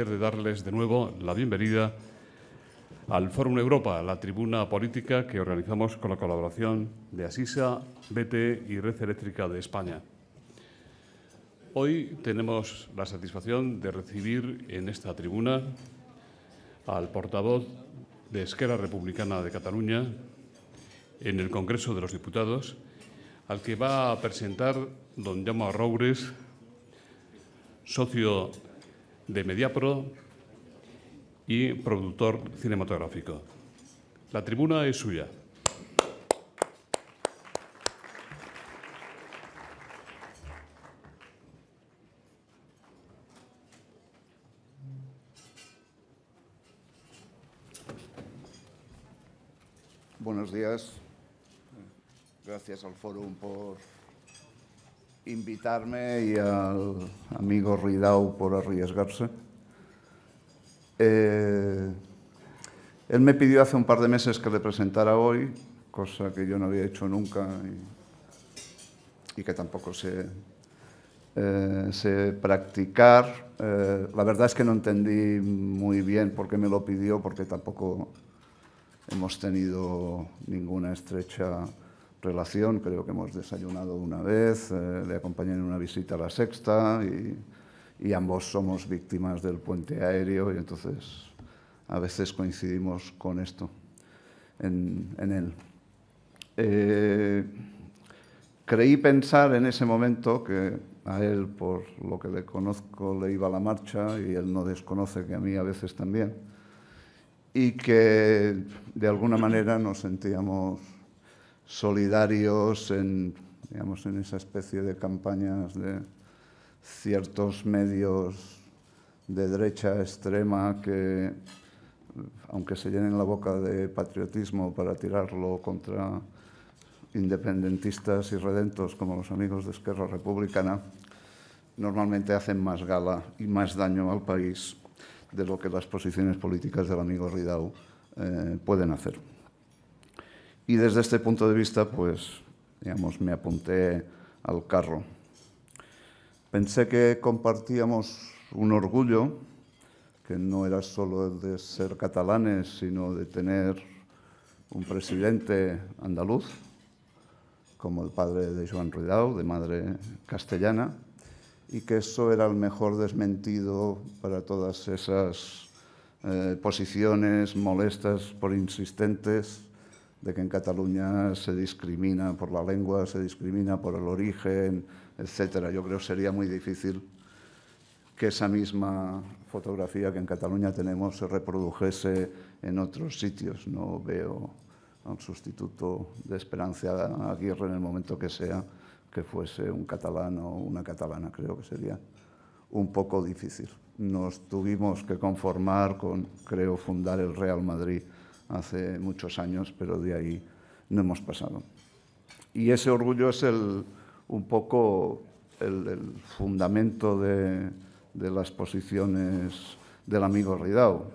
de darles de nuevo la bienvenida al Fórum Europa, la tribuna política que organizamos con la colaboración de Asisa, BT y Red Eléctrica de España. Hoy tenemos la satisfacción de recibir en esta tribuna al portavoz de Esquerra Republicana de Cataluña en el Congreso de los Diputados, al que va a presentar don Jaume Roures, socio de Mediapro y productor cinematográfico. La tribuna es suya. Buenos días. Gracias al Fórum por invitarme y al amigo Ridao por arriesgarse. Él me pidió hace un par de meses que le presentara hoy, cosa que yo no había hecho nunca y que tampoco sé practicar. La verdad es que no entendí muy bien por qué me lo pidió, porque tampoco hemos tenido ninguna estrecha relación. Creo que hemos desayunado una vez, le acompañé en una visita a La Sexta y ambos somos víctimas del puente aéreo y entonces a veces coincidimos con esto en él. Creí pensar en ese momento que a él, por lo que le conozco, le iba a la marcha y él no desconoce que a mí a veces también, y que de alguna manera nos sentíamos solidarios en esa especie de campañas de ciertos medios de derecha extrema que, aunque se llenen la boca de patriotismo para tirarlo contra independentistas y redentos como los amigos de Esquerra Republicana, normalmente hacen más gala y más daño al país de lo que las posiciones políticas del amigo Ridao pueden hacer. Y desde este punto de vista, pues, me apunté al carro. Pensé que compartíamos un orgullo, que no era solo el de ser catalanes, sino de tener un presidente andaluz, como el padre de Joan Ridao, de madre castellana, y que eso era el mejor desmentido para todas esas posiciones molestas por insistentes de que en Cataluña se discrimina por la lengua, se discrimina por el origen, etc. Yo creo que sería muy difícil que esa misma fotografía que en Cataluña tenemos se reprodujese en otros sitios. No veo a un sustituto de Esperanza Aguirre en el momento que sea, que fuese un catalán o una catalana. Creo que sería un poco difícil. Nos tuvimos que conformar con, creo, fundar el Real Madrid hace muchos años, pero de ahí no hemos pasado. Y ese orgullo es un poco el fundamento de las posiciones del amigo Ridao.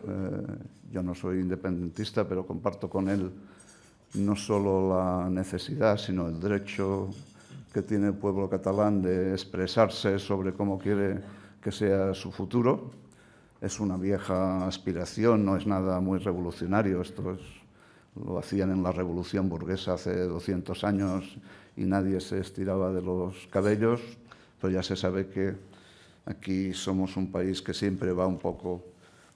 Yo no soy independentista, pero comparto con él no solo la necesidad, sino el derecho que tiene el pueblo catalán de expresarse sobre cómo quiere que sea su futuro. Es una vieja aspiración, no es nada muy revolucionario. Esto lo hacían en la Revolución Burguesa hace 200 años y nadie se estiraba de los cabellos, pero ya se sabe que aquí somos un país que siempre va un poco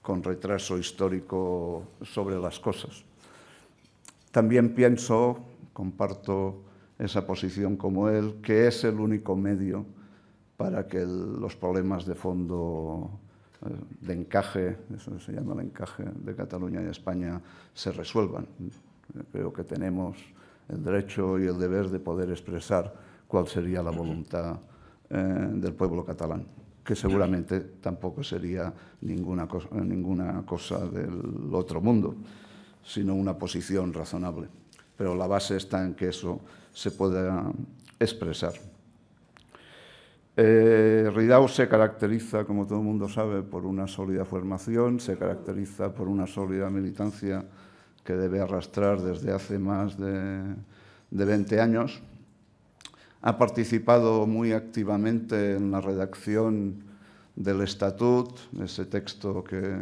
con retraso histórico sobre las cosas. También pienso, comparto esa posición como él, que es el único medio para que los problemas de fondo de encaje, eso se llama el encaje de Cataluña y España, se resuelvan. Creo que tenemos el derecho y el deber de poder expresar cuál sería la voluntad del pueblo catalán, que seguramente tampoco sería ninguna cosa del otro mundo, sino una posición razonable. Pero la base está en que eso se pueda expresar. Ridao se caracteriza, como todo el mundo sabe, por una sólida formación, se caracteriza por una sólida militancia que debe arrastrar desde hace más de 20 años. Ha participado muy activamente en la redacción del Estatut, ese texto que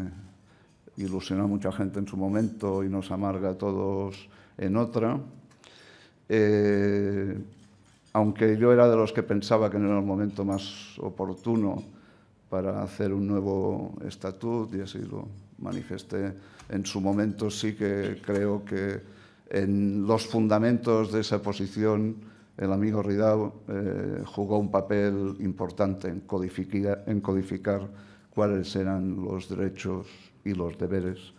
ilusionó a mucha gente en su momento y nos amarga a todos en otra. Aunque yo era de los que pensaba que no era el momento más oportuno para hacer un nuevo estatut, y así lo manifesté en su momento, sí que creo que en los fundamentos de esa posición el amigo Ridao jugó un papel importante en codificar cuáles eran los derechos y los deberes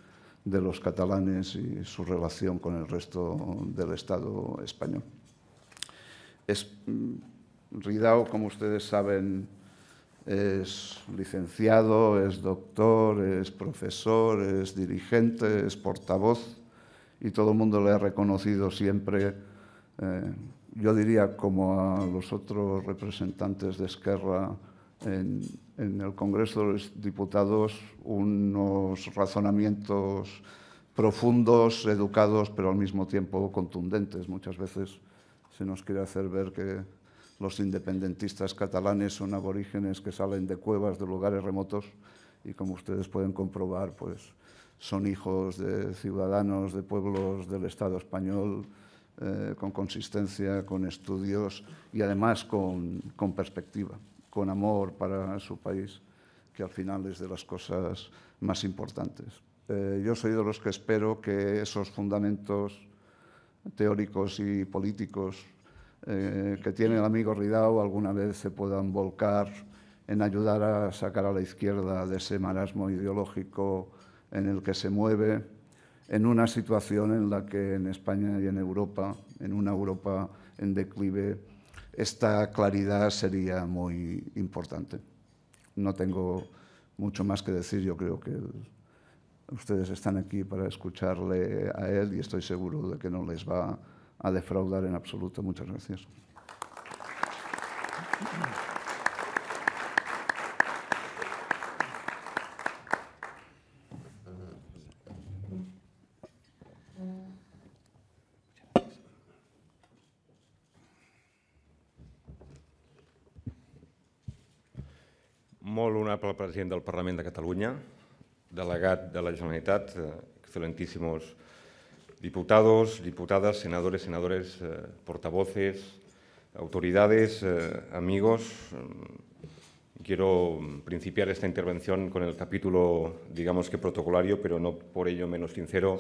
de los catalanes y su relación con el resto del Estado español. Ridao, como ustedes saben, es licenciado, es doctor, es profesor, es dirigente, es portavoz, y todo el mundo le ha reconocido siempre, yo diría como a los otros representantes de Esquerra en el Congreso de los Diputados, unos razonamientos profundos, educados, pero al mismo tiempo contundentes. Muchas veces se nos quiere hacer ver que los independentistas catalanes son aborígenes que salen de cuevas, de lugares remotos, y como ustedes pueden comprobar, pues son hijos de ciudadanos de pueblos del Estado español, con consistencia, con estudios y además con perspectiva, con amor para su país, que al final es de las cosas más importantes. Yo soy de los que espero que esos fundamentos teóricos y políticos que tiene el amigo Ridao alguna vez se puedan volcar en ayudar a sacar a la izquierda de ese marasmo ideológico en el que se mueve, en una situación en la que en España y en Europa, en una Europa en declive, esta claridad sería muy importante. No tengo mucho más que decir, yo creo que ustedes están aquí para escucharle a él y estoy seguro de que no les va a defraudar en absoluto. Muchas gracias. Molt honorable president del Parlament de Catalunya, delegat de la Generalitat, excelentísimos diputados, diputadas, senadores, portavoces, autoridades, amigos. Quiero principiar esta intervención con el capítulo, digamos que protocolario, pero no por ello menos sincero,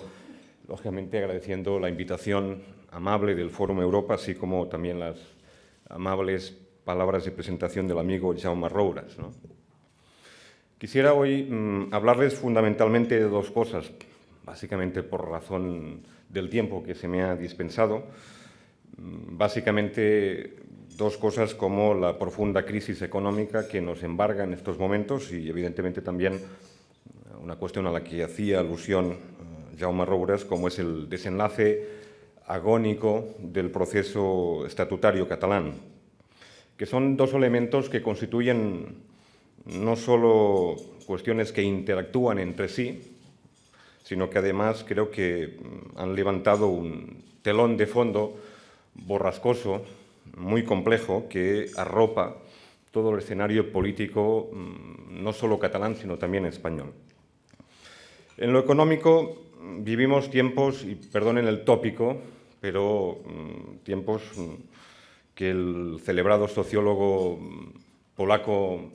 lógicamente agradeciendo la invitación amable del Fórum Europa, así como también las amables palabras de presentación del amigo Jaume Roures, ¿no? Quisiera hoy hablarles fundamentalmente de dos cosas, básicamente por razón del tiempo que se me ha dispensado. Básicamente dos cosas como la profunda crisis económica que nos embarga en estos momentos y evidentemente también una cuestión a la que hacía alusión Jaume Roures, como es el desenlace agónico del proceso estatutario catalán, que son dos elementos que constituyen no solo cuestiones que interactúan entre sí, sino que además creo que han levantado un telón de fondo borrascoso, muy complejo, que arropa todo el escenario político, no solo catalán, sino también español. En lo económico vivimos tiempos, y perdonen el tópico, pero tiempos que el celebrado sociólogo polaco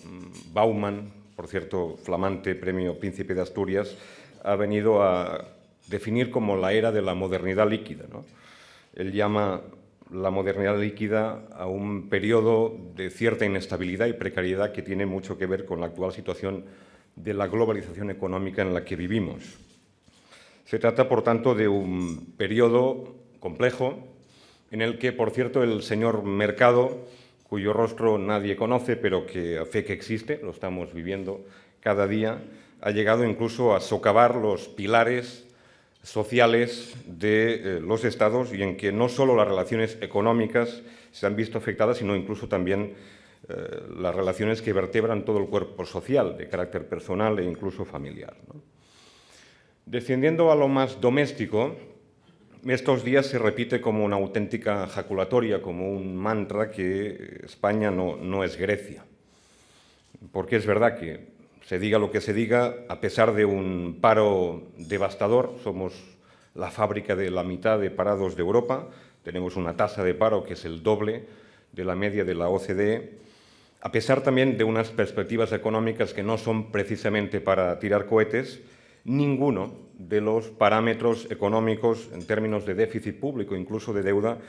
Bauman, por cierto, flamante premio Príncipe de Asturias, ha venido a definir como la era de la modernidad líquida, ¿no? Él llama la modernidad líquida a un periodo de cierta inestabilidad y precariedad que tiene mucho que ver con la actual situación de la globalización económica en la que vivimos. Se trata, por tanto, de un periodo complejo en el que, por cierto, el señor Mercado, cuyo rostro nadie conoce, pero que a fe que existe, lo estamos viviendo cada día, ha llegado incluso a socavar los pilares sociales de los Estados y en que no solo las relaciones económicas se han visto afectadas, sino incluso también las relaciones que vertebran todo el cuerpo social, de carácter personal e incluso familiar, ¿no? Descendiendo a lo más doméstico, estos días se repite como una auténtica jaculatoria, como un mantra, que España no es Grecia. porque es verdad que, se diga lo que se diga, a pesar de un paro devastador, somos la fábrica de la mitad de parados de Europa, tenemos una tasa de paro que es el doble de la media de la OCDE, a pesar también de unas perspectivas económicas que no son precisamente para tirar cohetes. Ninguno de los parámetros económicos en términos de déficit público, incluso de deuda,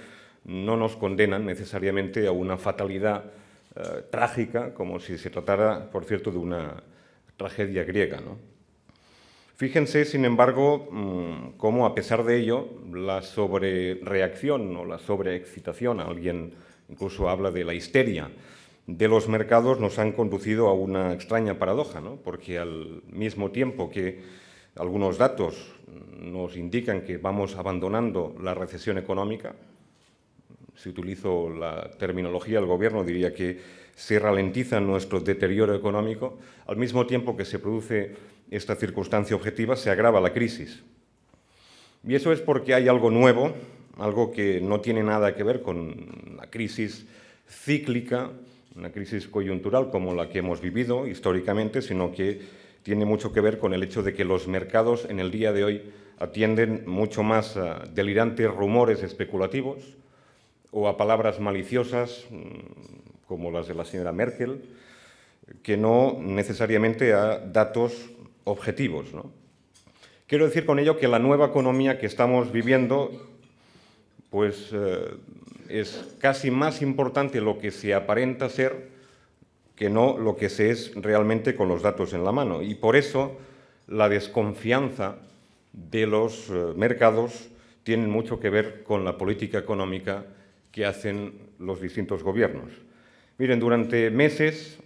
no nos condenan necesariamente a una fatalidad trágica, como si se tratara, por cierto, de una tragedia griega, ¿no? Fíjense, sin embargo, cómo, a pesar de ello, la sobrereacción o la sobreexcitación, alguien incluso habla de la histeria de los mercados, nos han conducido a una extraña paradoja, ¿no? Porque al mismo tiempo que algunos datos nos indican que vamos abandonando la recesión económica, si utilizo la terminología del Gobierno, diría que se ralentiza nuestro deterioro económico, al mismo tiempo que se produce esta circunstancia objetiva, se agrava la crisis. Y eso es porque hay algo nuevo, algo que no tiene nada que ver con la crisis cíclica, una crisis coyuntural como la que hemos vivido históricamente, sino que tiene mucho que ver con el hecho de que los mercados en el día de hoy atienden mucho más a delirantes rumores especulativos o a palabras maliciosas, como las de la señora Merkel, que no necesariamente a datos objetivos, ¿no? Quiero decir con ello que la nueva economía que estamos viviendo pues, es casi más importante lo que se aparenta ser que no lo que se es realmente con los datos en la mano. Y por eso la desconfianza de los mercados tiene mucho que ver con la política económica que hacen los distintos gobiernos. Miren, durante meses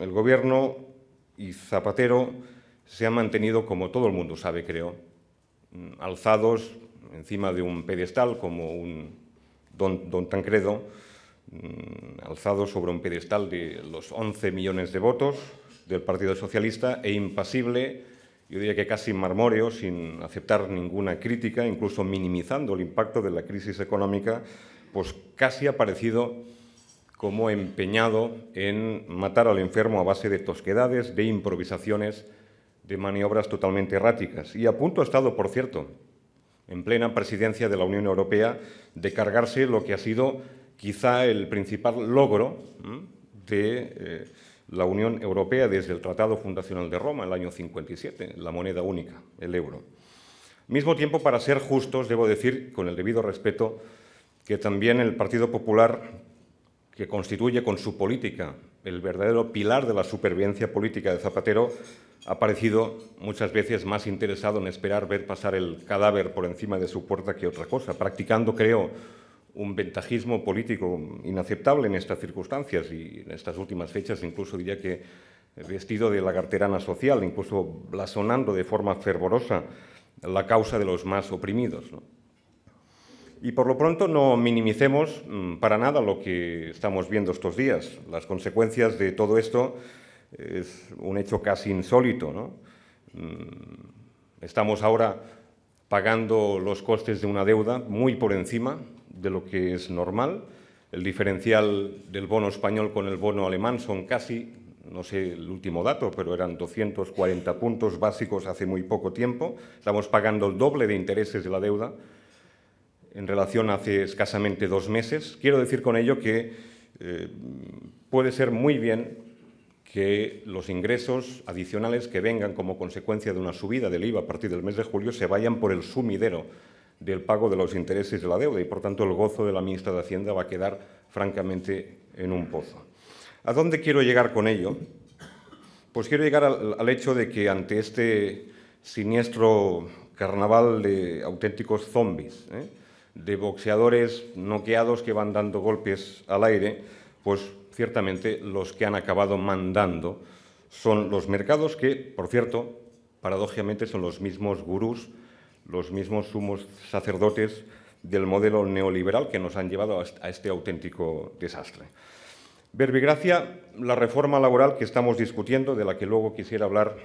el Gobierno y Zapatero se han mantenido, como todo el mundo sabe, creo, alzados encima de un pedestal como un Don Tancredo, alzados sobre un pedestal de los 11 millones de votos del Partido Socialista e impasible, yo diría que casi marmóreo, sin aceptar ninguna crítica, incluso minimizando el impacto de la crisis económica, pues casi ha parecido como empeñado en matar al enfermo a base de tosquedades, de improvisaciones, de maniobras totalmente erráticas. Y a punto ha estado, por cierto, en plena presidencia de la Unión Europea, de cargarse lo que ha sido quizá el principal logro de la Unión Europea desde el Tratado Fundacional de Roma, en el año 57, la moneda única, el euro. Al mismo tiempo, para ser justos, debo decir, con el debido respeto, que también el Partido Popular, que constituye con su política el verdadero pilar de la supervivencia política de Zapatero, ha parecido muchas veces más interesado en esperar ver pasar el cadáver por encima de su puerta que otra cosa, practicando, creo, un ventajismo político inaceptable en estas circunstancias y en estas últimas fechas, incluso diría que vestido de lagarterana social, incluso blasonando de forma fervorosa la causa de los más oprimidos, ¿no? Y por lo pronto no minimicemos para nada lo que estamos viendo estos días. Las consecuencias de todo esto es un hecho casi insólito, ¿no? Estamos ahora pagando los costes de una deuda muy por encima de lo que es normal. El diferencial del bono español con el bono alemán son casi, no sé el último dato, pero eran 240 puntos básicos hace muy poco tiempo. Estamos pagando el doble de intereses de la deuda en relación a hace escasamente 2 meses. Quiero decir con ello que puede ser muy bien que los ingresos adicionales que vengan como consecuencia de una subida del IVA a partir del mes de julio se vayan por el sumidero del pago de los intereses de la deuda y, por tanto, el gozo de la ministra de Hacienda va a quedar francamente en un pozo. ¿A dónde quiero llegar con ello? Pues quiero llegar al hecho de que ante este siniestro carnaval de auténticos zombies, de boxeadores noqueados que van dando golpes al aire, pues ciertamente los que han acabado mandando son los mercados que, por cierto, paradójicamente son los mismos gurús, los mismos sumos sacerdotes del modelo neoliberal que nos han llevado a este auténtico desastre. Verbigracia, la reforma laboral que estamos discutiendo, de la que luego quisiera hablar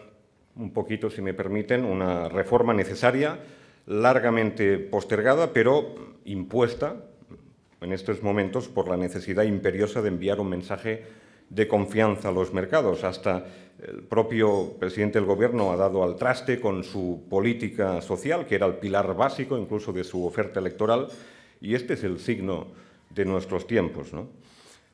un poquito, si me permiten, una reforma necesaria, largamente postergada, pero impuesta en estos momentos por la necesidad imperiosa de enviar un mensaje de confianza a los mercados. Hasta el propio presidente del Gobierno ha dado al traste con su política social, que era el pilar básico incluso de su oferta electoral, y este es el signo de nuestros tiempos, ¿no?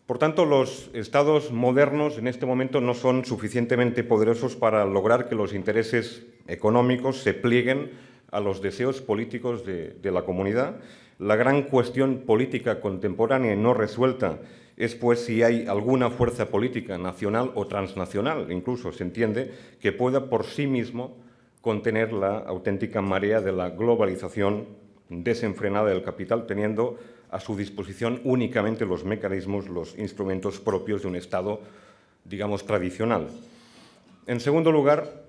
Por tanto, los estados modernos en este momento no son suficientemente poderosos para lograr que los intereses económicos se plieguen a los deseos políticos de la comunidad. La gran cuestión política contemporánea y no resuelta es, pues, si hay alguna fuerza política nacional o transnacional, incluso se entiende, que pueda por sí mismo contener la auténtica marea de la globalización desenfrenada del capital, teniendo a su disposición únicamente los mecanismos, los instrumentos propios de un Estado, digamos, tradicional. En segundo lugar,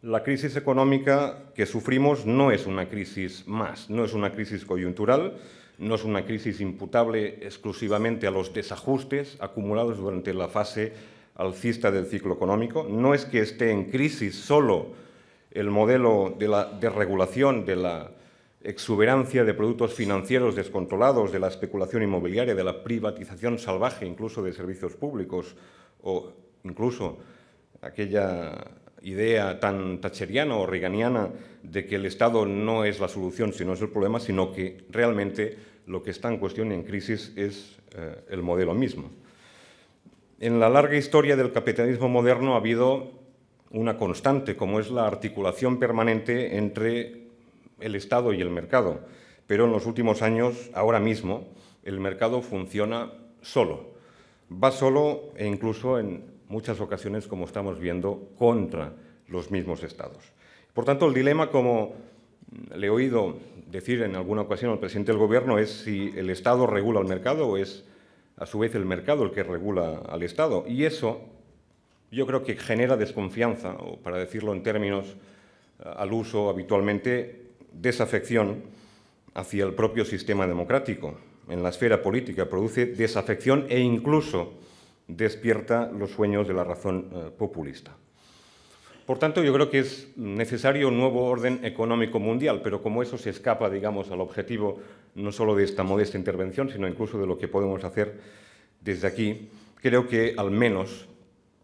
la crisis económica que sufrimos no es una crisis más, no es una crisis coyuntural, no es una crisis imputable exclusivamente a los desajustes acumulados durante la fase alcista del ciclo económico, no es que esté en crisis solo el modelo de la desregulación, de la exuberancia de productos financieros descontrolados, de la especulación inmobiliaria, de la privatización salvaje incluso de servicios públicos, o incluso aquella idea tan thatcheriana o reaganiana de que el Estado no es la solución, sino es el problema, sino que realmente lo que está en cuestión y en crisis es el modelo mismo. En la larga historia del capitalismo moderno ha habido una constante, como es la articulación permanente entre el Estado y el mercado, pero en los últimos años, ahora mismo, el mercado funciona solo, va solo e incluso en muchas ocasiones, como estamos viendo, contra los mismos Estados. Por tanto, el dilema, como le he oído decir en alguna ocasión al presidente del Gobierno, es si el Estado regula al mercado o es, a su vez, el mercado el que regula al Estado. Y eso yo creo que genera desconfianza, o para decirlo en términos al uso habitualmente, desafección hacia el propio sistema democrático. En la esfera política produce desafección e incluso despierta los sueños de la razón populista. Por tanto, yo creo que es necesario un nuevo orden económico mundial, pero como eso se escapa, digamos, al objetivo no solo de esta modesta intervención, sino incluso de lo que podemos hacer desde aquí, creo que al menos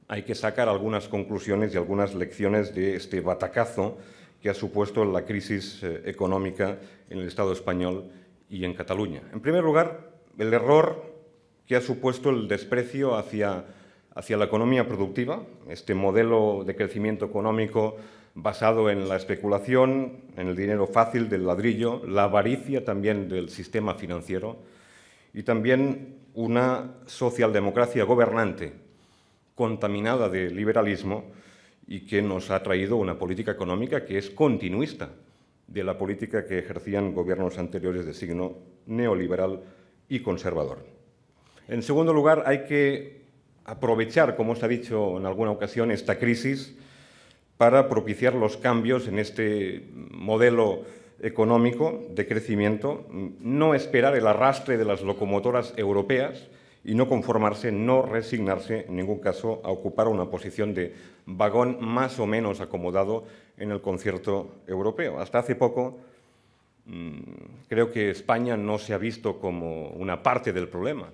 hay que sacar algunas conclusiones y algunas lecciones de este batacazo que ha supuesto la crisis económica en el Estado español y en Cataluña. En primer lugar, el error que ha supuesto el desprecio hacia la economía productiva, este modelo de crecimiento económico basado en la especulación, en el dinero fácil del ladrillo, la avaricia también del sistema financiero y también una socialdemocracia gobernante contaminada de liberalismo y que nos ha traído una política económica que es continuista de la política que ejercían gobiernos anteriores de signo neoliberal y conservador. En segundo lugar, hay que aprovechar, como se ha dicho en alguna ocasión, esta crisis para propiciar los cambios en este modelo económico de crecimiento, no esperar el arrastre de las locomotoras europeas y no conformarse, no resignarse en ningún caso a ocupar una posición de vagón más o menos acomodado en el concierto europeo. Hasta hace poco creo que España no se ha visto como una parte del problema.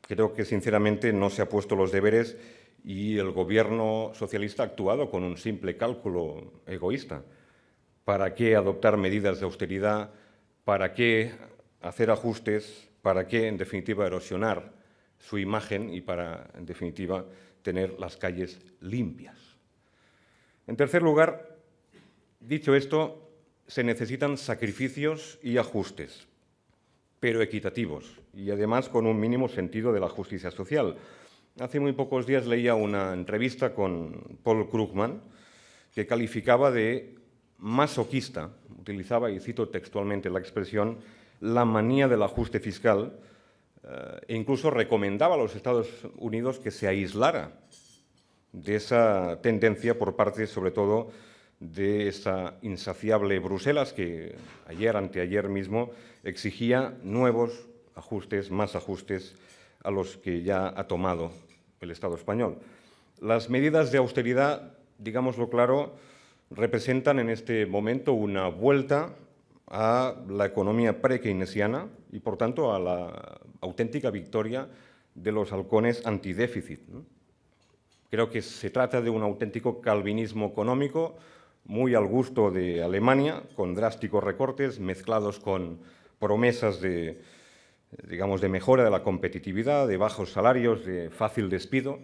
Creo que sinceramente no se ha puesto los deberes y el Gobierno socialista ha actuado con un simple cálculo egoísta. ¿Para qué adoptar medidas de austeridad? ¿Para qué hacer ajustes? ¿Para qué, en definitiva, erosionar su imagen y para, en definitiva, tener las calles limpias? En tercer lugar, dicho esto, se necesitan sacrificios y ajustes, pero equitativos y, además, con un mínimo sentido de la justicia social. Hace muy pocos días leía una entrevista con Paul Krugman que calificaba de masoquista, utilizaba, y cito textualmente la expresión, la manía del ajuste fiscal, e incluso recomendaba a los Estados Unidos que se aislara de esa tendencia por parte, sobre todo, de esa insaciable Bruselas que ayer, anteayer mismo, exigía nuevos ajustes, más ajustes a los que ya ha tomado el Estado español. Las medidas de austeridad, digámoslo claro, representan en este momento una vuelta a la economía pre-keynesiana y, por tanto, a la auténtica victoria de los halcones antidéficit, ¿no? Creo que se trata de un auténtico calvinismo económico muy al gusto de Alemania, con drásticos recortes mezclados con promesas de, digamos, de mejora de la competitividad, de bajos salarios, de fácil despido,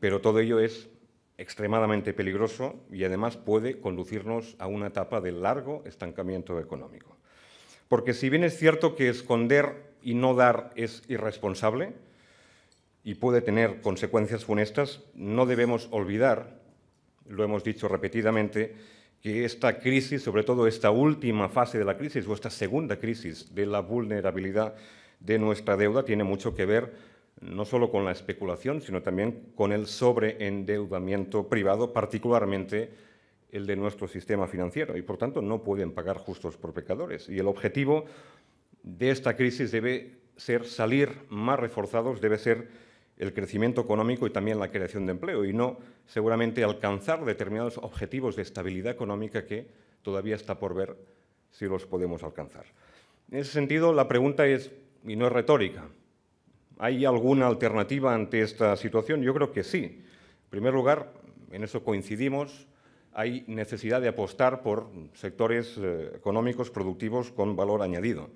pero todo ello es extremadamente peligroso y además puede conducirnos a una etapa de largo estancamiento económico. Porque si bien es cierto que esconder y no dar es irresponsable y puede tener consecuencias funestas, no debemos olvidar, lo hemos dicho repetidamente, que esta crisis, sobre todo esta última fase de la crisis o esta segunda crisis de la vulnerabilidad de nuestra deuda, tiene mucho que ver no solo con la especulación, sino también con el sobreendeudamiento privado, particularmente el de nuestro sistema financiero, y por tanto no pueden pagar justos por pecadores. Y el objetivo de esta crisis debe ser salir más reforzados, debe ser el crecimiento económico y también la creación de empleo, y no seguramente alcanzar determinados objetivos de estabilidad económica que todavía está por ver si los podemos alcanzar. En ese sentido, la pregunta es, y no es retórica, ¿hay alguna alternativa ante esta situación? Yo creo que sí. En primer lugar, en eso coincidimos, hay necesidad de apostar por sectores económicos productivos con valor añadido.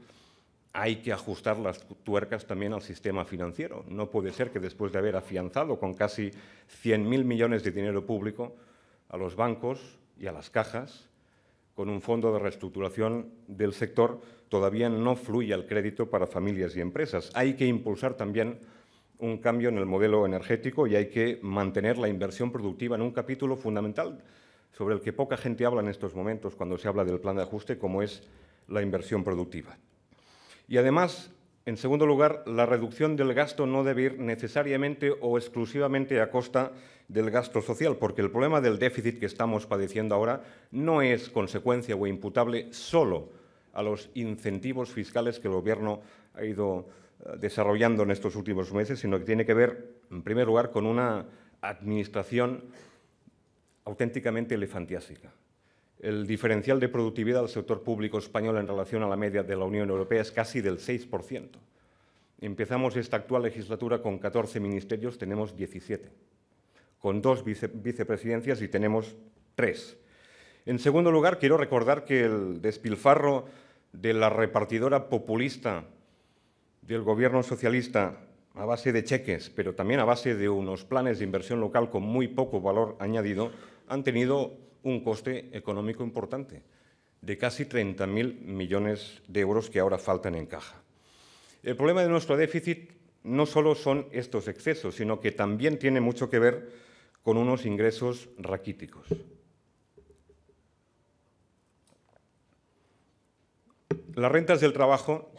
Hay que ajustar las tuercas también al sistema financiero. No puede ser que después de haber afianzado con casi 100.000 millones de dinero público a los bancos y a las cajas, con un fondo de reestructuración del sector, todavía no fluye el crédito para familias y empresas. Hay que impulsar también un cambio en el modelo energético y hay que mantener la inversión productiva en un capítulo fundamental sobre el que poca gente habla en estos momentos cuando se habla del plan de ajuste, como es la inversión productiva. Y además, en segundo lugar, la reducción del gasto no debe ir necesariamente o exclusivamente a costa del gasto social, porque el problema del déficit que estamos padeciendo ahora no es consecuencia o imputable solo a los incentivos fiscales que el Gobierno ha ido desarrollando en estos últimos meses, sino que tiene que ver, en primer lugar, con una administración auténticamente elefantiásica. El diferencial de productividad del sector público español en relación a la media de la Unión Europea es casi del 6%. Empezamos esta actual legislatura con 14 ministerios, tenemos 17. Con 2 vicepresidencias y tenemos 3. En segundo lugar, quiero recordar que el despilfarro de la repartidora populista del Gobierno socialista a base de cheques, pero también a base de unos planes de inversión local con muy poco valor añadido, han tenido un coste económico importante, de casi 30.000 millones de euros que ahora faltan en caja. El problema de nuestro déficit no solo son estos excesos, sino que también tiene mucho que ver con unos ingresos raquíticos. Las rentas del trabajo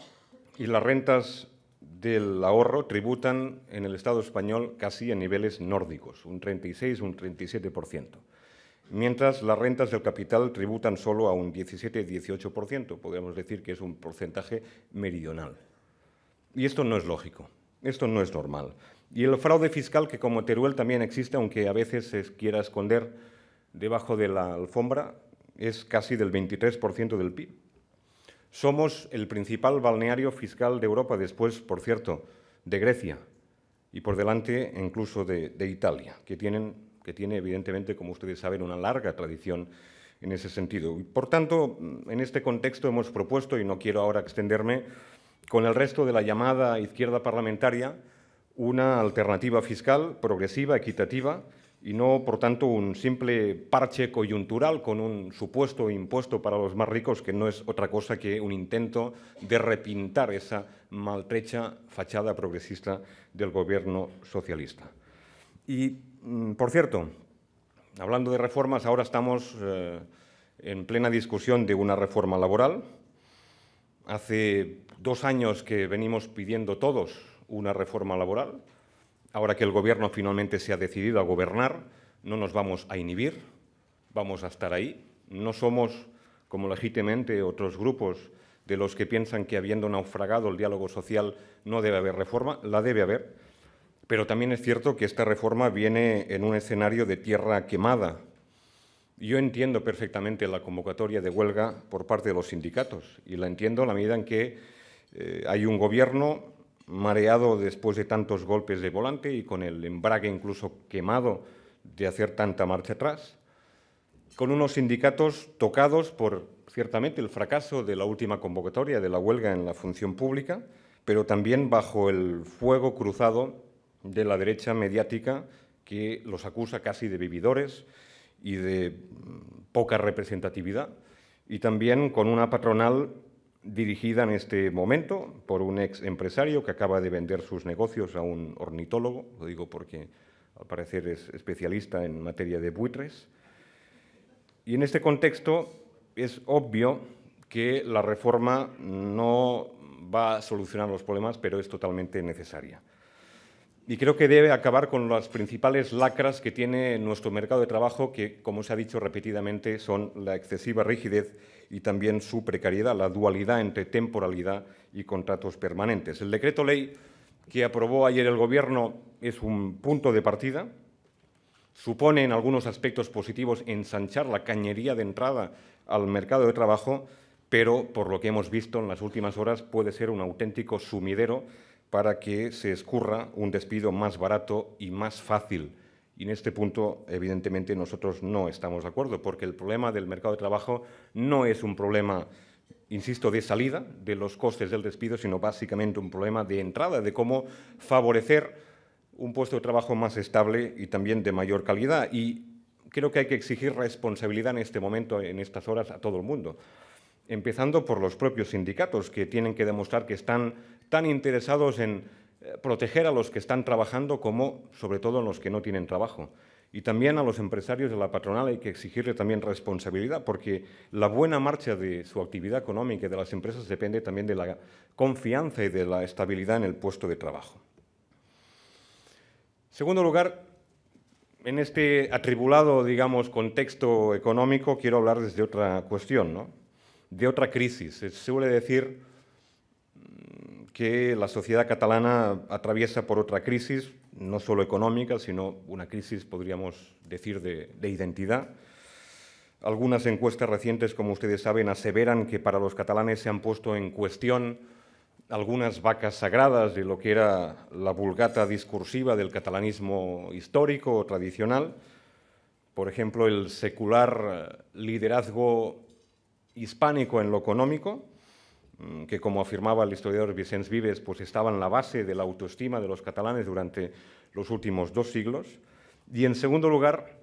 y las rentas del ahorro tributan en el Estado español casi a niveles nórdicos, un 36, un 37%, mientras las rentas del capital tributan solo a un 17-18%, podríamos decir que es un porcentaje meridional. Y esto no es lógico, esto no es normal. Y el fraude fiscal, que como Teruel también existe, aunque a veces se quiera esconder debajo de la alfombra, es casi del 23% del PIB. Somos el principal balneario fiscal de Europa, después, por cierto, de Grecia y por delante incluso de Italia, que tiene evidentemente, como ustedes saben, una larga tradición en ese sentido. Y, por tanto, en este contexto hemos propuesto, y no quiero ahora extenderme, con el resto de la llamada izquierda parlamentaria, una alternativa fiscal progresiva, equitativa, y no, por tanto, un simple parche coyuntural con un supuesto impuesto para los más ricos, que no es otra cosa que un intento de repintar esa maltrecha fachada progresista del Gobierno socialista. Y, por cierto, hablando de reformas, ahora estamos en plena discusión de una reforma laboral. Hace 2 años que venimos pidiendo todos una reforma laboral. Ahora que el Gobierno finalmente se ha decidido a gobernar, no nos vamos a inhibir, vamos a estar ahí. No somos, como legítimamente otros grupos, de los que piensan que habiendo naufragado el diálogo social no debe haber reforma, la debe haber, pero también es cierto que esta reforma viene en un escenario de tierra quemada. Yo entiendo perfectamente la convocatoria de huelga por parte de los sindicatos y la entiendo en la medida en que hay un Gobierno mareado después de tantos golpes de volante y con el embrague incluso quemado de hacer tanta marcha atrás, con unos sindicatos tocados por, ciertamente, el fracaso de la última convocatoria de la huelga en la función pública, pero también bajo el fuego cruzado de la derecha mediática que los acusa casi de vividores y de poca representatividad, y también con una patronal dirigida en este momento por un ex empresario que acaba de vender sus negocios a un ornitólogo, lo digo porque al parecer es especialista en materia de buitres. Y en este contexto es obvio que la reforma no va a solucionar los problemas, pero es totalmente necesaria. Y creo que debe acabar con las principales lacras que tiene nuestro mercado de trabajo, que, como se ha dicho repetidamente, son la excesiva rigidez y también su precariedad, la dualidad entre temporalidad y contratos permanentes. El decreto ley que aprobó ayer el Gobierno es un punto de partida. Supone en algunos aspectos positivos ensanchar la cañería de entrada al mercado de trabajo, pero, por lo que hemos visto en las últimas horas, puede ser un auténtico sumidero para que se escurra un despido más barato y más fácil. Y en este punto, evidentemente, nosotros no estamos de acuerdo, porque el problema del mercado de trabajo no es un problema, insisto, de salida de los costes del despido, sino básicamente un problema de entrada, de cómo favorecer un puesto de trabajo más estable y también de mayor calidad. Y creo que hay que exigir responsabilidad en este momento, en estas horas, a todo el mundo, empezando por los propios sindicatos, que tienen que demostrar que están tan interesados en proteger a los que están trabajando como, sobre todo, en los que no tienen trabajo. Y también a los empresarios de la patronal hay que exigirle también responsabilidad, porque la buena marcha de su actividad económica y de las empresas depende también de la confianza y de la estabilidad en el puesto de trabajo. En segundo lugar, en este atribulado, digamos, contexto económico, quiero hablar desde otra cuestión, ¿no? De otra crisis. Se suele decir que la sociedad catalana atraviesa por otra crisis, no solo económica, sino una crisis, podríamos decir, de identidad. Algunas encuestas recientes, como ustedes saben, aseveran que para los catalanes se han puesto en cuestión algunas vacas sagradas de lo que era la vulgata discursiva del catalanismo histórico o tradicional. Por ejemplo, el secular liderazgo hispánico en lo económico, que, como afirmaba el historiador Vicenç Vives, pues estaba en la base de la autoestima de los catalanes durante los últimos 2 siglos. Y, en segundo lugar,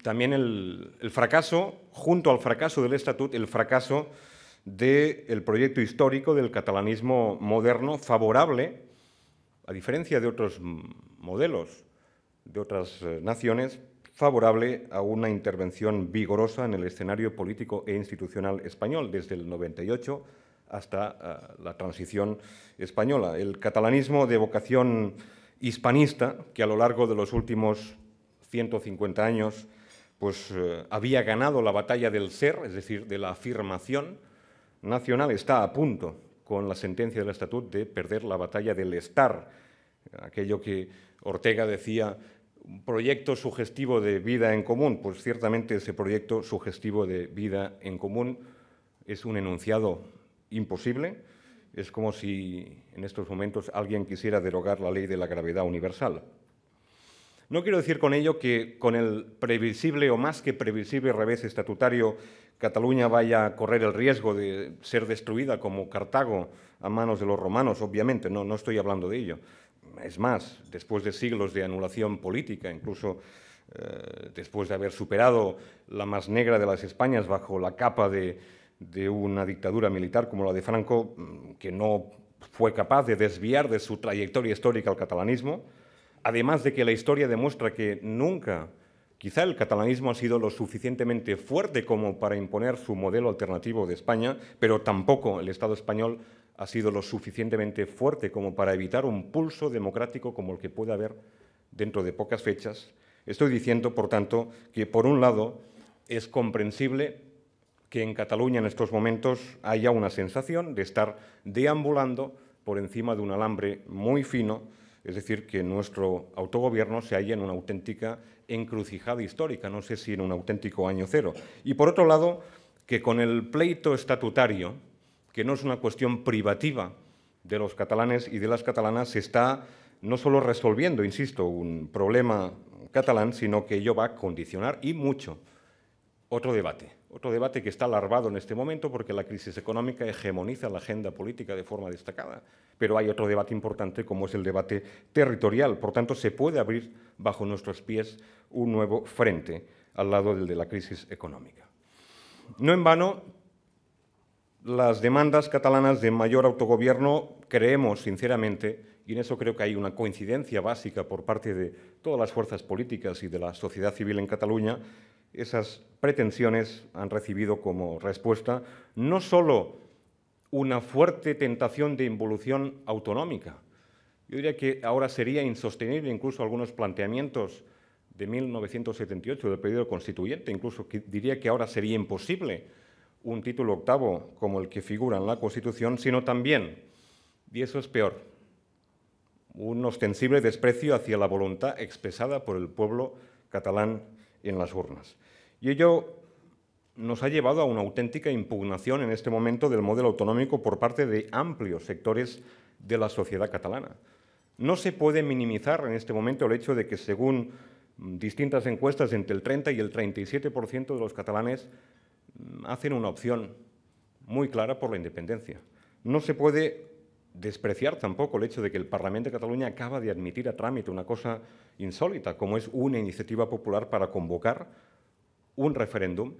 también el fracaso, junto al fracaso del Estatut, el fracaso del proyecto histórico del catalanismo moderno, favorable, a diferencia de otros modelos de otras naciones, favorable a una intervención vigorosa en el escenario político e institucional español, desde el 98 hasta la transición española. El catalanismo de vocación hispanista, que a lo largo de los últimos 150 años pues, había ganado la batalla del ser, es decir, de la afirmación nacional, está a punto, con la sentencia del Estatut, de perder la batalla del estar, aquello que Ortega decía, un proyecto sugestivo de vida en común. Pues ciertamente ese proyecto sugestivo de vida en común es un enunciado imposible. Es como si en estos momentos alguien quisiera derogar la ley de la gravedad universal. No quiero decir con ello que con el previsible o más que previsible revés estatutario Cataluña vaya a correr el riesgo de ser destruida como Cartago a manos de los romanos, obviamente, no estoy hablando de ello. Es más, después de siglos de anulación política, incluso después de haber superado la más negra de las Españas bajo la capa de una dictadura militar como la de Franco, que no fue capaz de desviar de su trayectoria histórica al catalanismo, además de que la historia demuestra que nunca, quizá el catalanismo ha sido lo suficientemente fuerte como para imponer su modelo alternativo de España, pero tampoco el Estado español ha sido lo suficientemente fuerte como para evitar un pulso democrático como el que puede haber dentro de pocas fechas. Estoy diciendo, por tanto, que por un lado es comprensible que en Cataluña en estos momentos haya una sensación de estar deambulando por encima de un alambre muy fino, es decir, que nuestro autogobierno se halla en una auténtica encrucijada histórica, no sé si en un auténtico año cero. Y por otro lado, que con el pleito estatutario, que no es una cuestión privativa de los catalanes y de las catalanas se está no solo resolviendo, insisto, un problema catalán, sino que ello va a condicionar y mucho otro debate que está larvado en este momento porque la crisis económica hegemoniza la agenda política de forma destacada. Pero hay otro debate importante como es el debate territorial. Por tanto, se puede abrir bajo nuestros pies un nuevo frente al lado del de la crisis económica. No en vano, las demandas catalanas de mayor autogobierno, creemos sinceramente, y en eso creo que hay una coincidencia básica por parte de todas las fuerzas políticas y de la sociedad civil en Cataluña, esas pretensiones han recibido como respuesta no solo una fuerte tentación de involución autonómica. Yo diría que ahora sería insostenible incluso algunos planteamientos de 1978 del periodo constituyente, incluso diría que ahora sería imposible un título octavo como el que figura en la Constitución, sino también, y eso es peor, un ostensible desprecio hacia la voluntad expresada por el pueblo catalán en las urnas. Y ello nos ha llevado a una auténtica impugnación en este momento del modelo autonómico por parte de amplios sectores de la sociedad catalana. No se puede minimizar en este momento el hecho de que, según distintas encuestas, entre el 30 y el 37% de los catalanes hacen una opción muy clara por la independencia. No se puede despreciar tampoco el hecho de que el Parlamento de Cataluña acaba de admitir a trámite una cosa insólita, como es una iniciativa popular para convocar un referéndum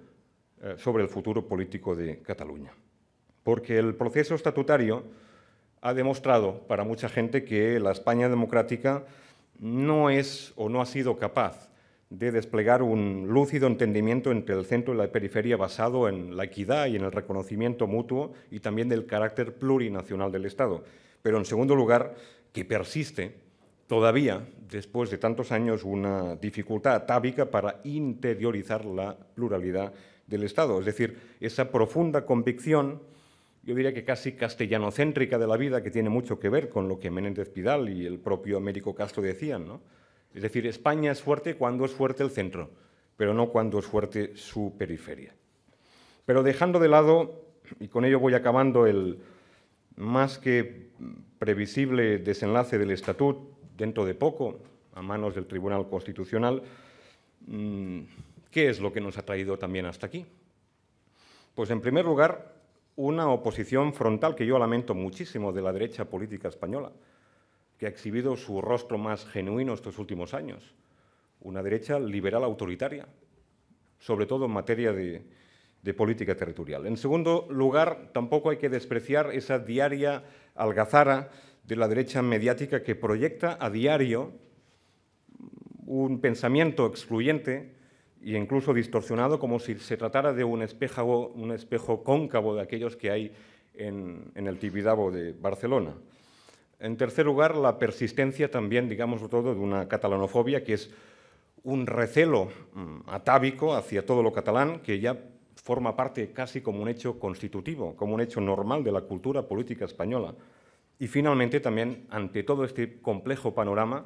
sobre el futuro político de Cataluña. Porque el proceso estatutario ha demostrado para mucha gente que la España democrática no es o no ha sido capaz de desplegar un lúcido entendimiento entre el centro y la periferia basado en la equidad y en el reconocimiento mutuo y también del carácter plurinacional del Estado. Pero, en segundo lugar, que persiste todavía, después de tantos años, una dificultad atávica para interiorizar la pluralidad del Estado. Es decir, esa profunda convicción, yo diría que casi castellanocéntrica de la vida, que tiene mucho que ver con lo que Menéndez Pidal y el propio Américo Castro decían, ¿no? Es decir, España es fuerte cuando es fuerte el centro, pero no cuando es fuerte su periferia. Pero dejando de lado, y con ello voy acabando, el más que previsible desenlace del Estatut dentro de poco, a manos del Tribunal Constitucional, ¿qué es lo que nos ha traído también hasta aquí? Pues, en primer lugar, una oposición frontal que yo lamento muchísimo de la derecha política española, que ha exhibido su rostro más genuino estos últimos años. Una derecha liberal autoritaria, sobre todo en materia de política territorial. En segundo lugar, tampoco hay que despreciar esa diaria algazara de la derecha mediática que proyecta a diario un pensamiento excluyente e incluso distorsionado, como si se tratara de un espejo cóncavo de aquellos que hay en el Tibidabo de Barcelona. En tercer lugar, la persistencia también, digamos todo, de una catalanofobia que es un recelo atávico hacia todo lo catalán, que ya forma parte casi como un hecho constitutivo, como un hecho normal de la cultura política española. Y finalmente también, ante todo este complejo panorama,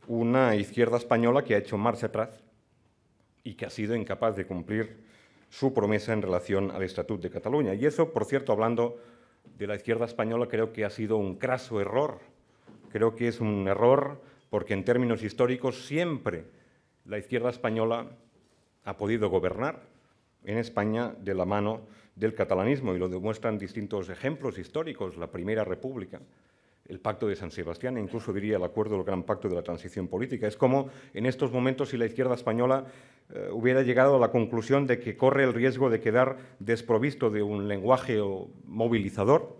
una izquierda española que ha hecho marcha atrás y que ha sido incapaz de cumplir su promesa en relación al Estatut de Cataluña. Y eso, por cierto, hablando de la izquierda española, creo que ha sido un craso error. Creo que es un error porque, en términos históricos, siempre la izquierda española ha podido gobernar en España de la mano del catalanismo, y lo demuestran distintos ejemplos históricos: la Primera República, el Pacto de San Sebastián e incluso, diría, el acuerdo del Gran Pacto de la Transición Política. Es como en estos momentos si la izquierda española hubiera llegado a la conclusión de que corre el riesgo de quedar desprovisto de un lenguaje movilizador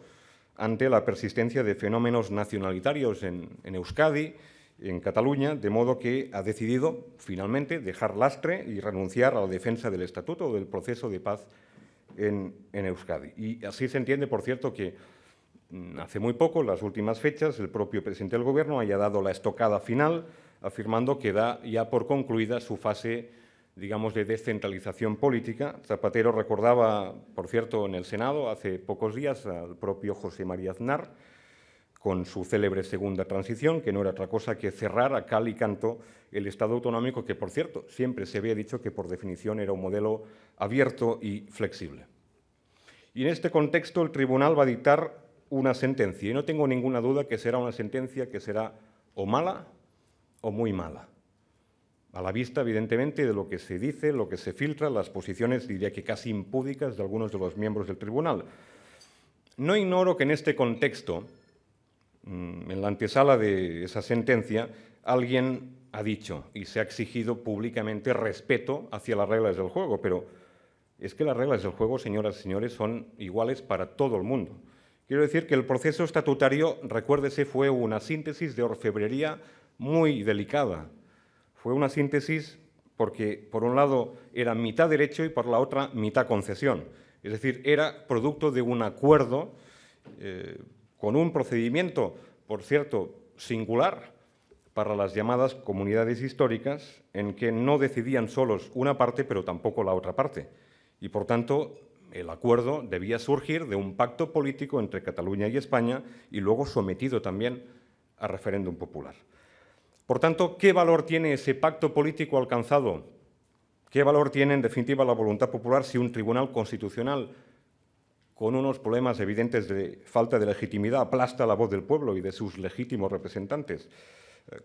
ante la persistencia de fenómenos nacionalitarios en Euskadi, en Cataluña, de modo que ha decidido finalmente dejar lastre y renunciar a la defensa del Estatuto o del proceso de paz en Euskadi. Y así se entiende, por cierto, que hace muy poco, en las últimas fechas, el propio presidente del Gobierno haya dado la estocada final, afirmando que da ya por concluida su fase, digamos, de descentralización política. Zapatero recordaba, por cierto, en el Senado hace pocos días al propio José María Aznar con su célebre segunda transición, que no era otra cosa que cerrar a cal y canto el Estado autonómico, que, por cierto, siempre se había dicho que por definición era un modelo abierto y flexible. Y en este contexto el Tribunal va a dictar una sentencia, y no tengo ninguna duda que será una sentencia que será o mala o muy mala. A la vista, evidentemente, de lo que se dice, lo que se filtra, las posiciones, diría que casi impúdicas, de algunos de los miembros del tribunal. No ignoro que en este contexto, en la antesala de esa sentencia, alguien ha dicho y se ha exigido públicamente respeto hacia las reglas del juego, pero es que las reglas del juego, señoras y señores, son iguales para todo el mundo. Quiero decir que el proceso estatutario, recuérdese, fue una síntesis de orfebrería muy delicada. Fue una síntesis porque, por un lado, era mitad derecho y, por la otra, mitad concesión. Es decir, era producto de un acuerdo con un procedimiento, por cierto, singular para las llamadas comunidades históricas, en que no decidían solos una parte, pero tampoco la otra parte. Y, por tanto, el acuerdo debía surgir de un pacto político entre Cataluña y España y luego sometido también a referéndum popular. Por tanto, ¿qué valor tiene ese pacto político alcanzado? ¿Qué valor tiene, en definitiva, la voluntad popular si un tribunal constitucional, con unos problemas evidentes de falta de legitimidad, aplasta la voz del pueblo y de sus legítimos representantes?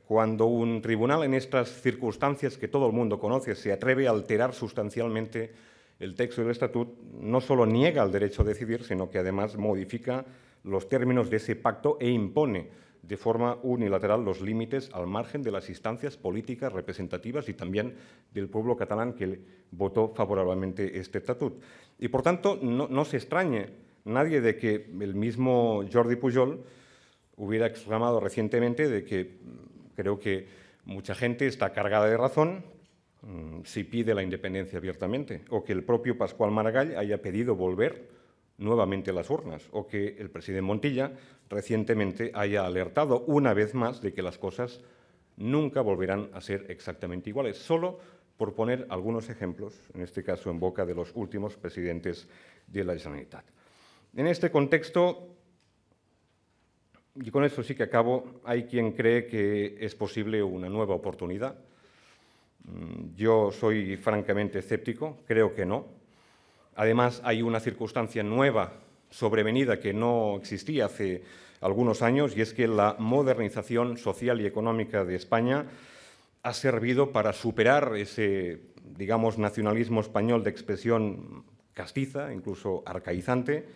Cuando un tribunal, en estas circunstancias que todo el mundo conoce, se atreve a alterar sustancialmente el texto del Estatut, no solo niega el derecho a decidir, sino que además modifica los términos de ese pacto e impone de forma unilateral los límites al margen de las instancias políticas representativas y también del pueblo catalán que votó favorablemente este Estatut. Y, por tanto, no se extrañe nadie de que el mismo Jordi Pujol hubiera exclamado recientemente de que creo que mucha gente está cargada de razón si pide la independencia abiertamente, o que el propio Pascual Maragall haya pedido volver nuevamente a las urnas, o que el presidente Montilla recientemente haya alertado una vez más de que las cosas nunca volverán a ser exactamente iguales, solo por poner algunos ejemplos, en este caso en boca de los últimos presidentes de la Generalitat. En este contexto, y con esto sí que acabo, hay quien cree que es posible una nueva oportunidad. Yo soy francamente escéptico, creo que no. Además, hay una circunstancia nueva sobrevenida que no existía hace algunos años, y es que la modernización social y económica de España ha servido para superar ese, digamos, nacionalismo español de expresión castiza, incluso arcaizante,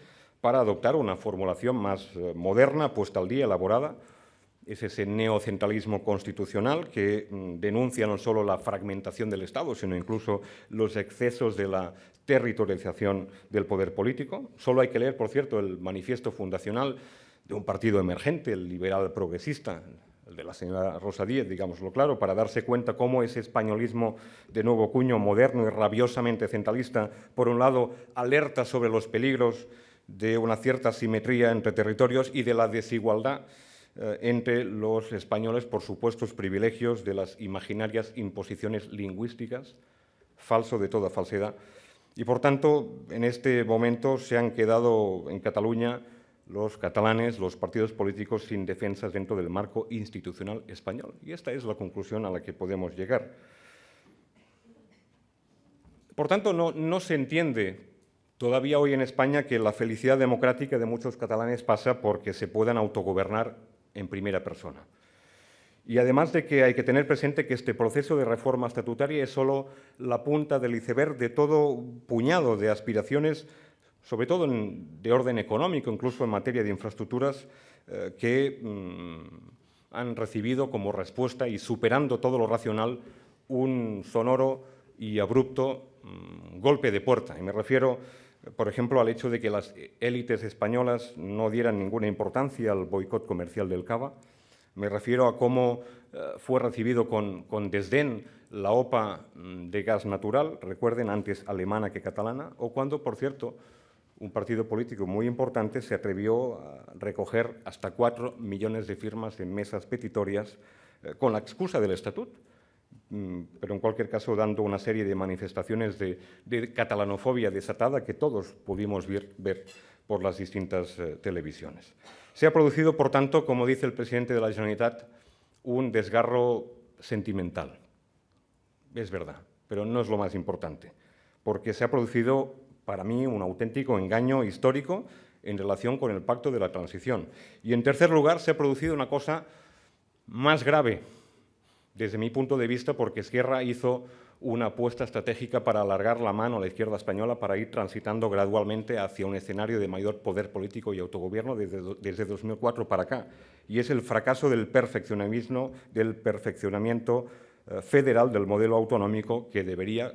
para adoptar una formulación más moderna, puesta al día, elaborada. Es ese neocentralismo constitucional que denuncia no solo la fragmentación del Estado, sino incluso los excesos de la territorialización del poder político. Solo hay que leer, por cierto, el manifiesto fundacional de un partido emergente, el liberal progresista, el de la señora Rosa Díez, digámoslo claro, para darse cuenta cómo ese españolismo de nuevo cuño, moderno y rabiosamente centralista, por un lado, alerta sobre los peligros de una cierta asimetría entre territorios y de la desigualdad entre los españoles por supuestos privilegios de las imaginarias imposiciones lingüísticas, falso de toda falsedad. Y, por tanto, en este momento se han quedado en Cataluña los catalanes, los partidos políticos sin defensas dentro del marco institucional español. Y esta es la conclusión a la que podemos llegar. Por tanto, no se entiende todavía hoy en España que la felicidad democrática de muchos catalanes pasa porque se puedan autogobernar en primera persona. Y además de que hay que tener presente que este proceso de reforma estatutaria es solo la punta del iceberg de todo un puñado de aspiraciones, sobre todo de orden económico, incluso en materia de infraestructuras, que han recibido como respuesta y superando todo lo racional un sonoro y abrupto golpe de puerta. Y me refiero, por ejemplo, al hecho de que las élites españolas no dieran ninguna importancia al boicot comercial del cava. Me refiero a cómo fue recibido con desdén la OPA de gas natural, recuerden, antes alemana que catalana, o cuando, por cierto, un partido político muy importante se atrevió a recoger hasta 4 millones de firmas en mesas petitorias con la excusa del Estatut, pero en cualquier caso dando una serie de manifestaciones de catalanofobia desatada que todos pudimos ver por las distintas televisiones. Se ha producido, por tanto, como dice el presidente de la Generalitat, un desgarro sentimental. Es verdad, pero no es lo más importante, porque se ha producido, para mí, un auténtico engaño histórico en relación con el Pacto de la Transición. Y, en tercer lugar, se ha producido una cosa más grave, desde mi punto de vista, porque Esquerra hizo una apuesta estratégica para alargar la mano a la izquierda española para ir transitando gradualmente hacia un escenario de mayor poder político y autogobierno desde 2004 para acá. Y es el fracaso del perfeccionamiento federal del modelo autonómico que debería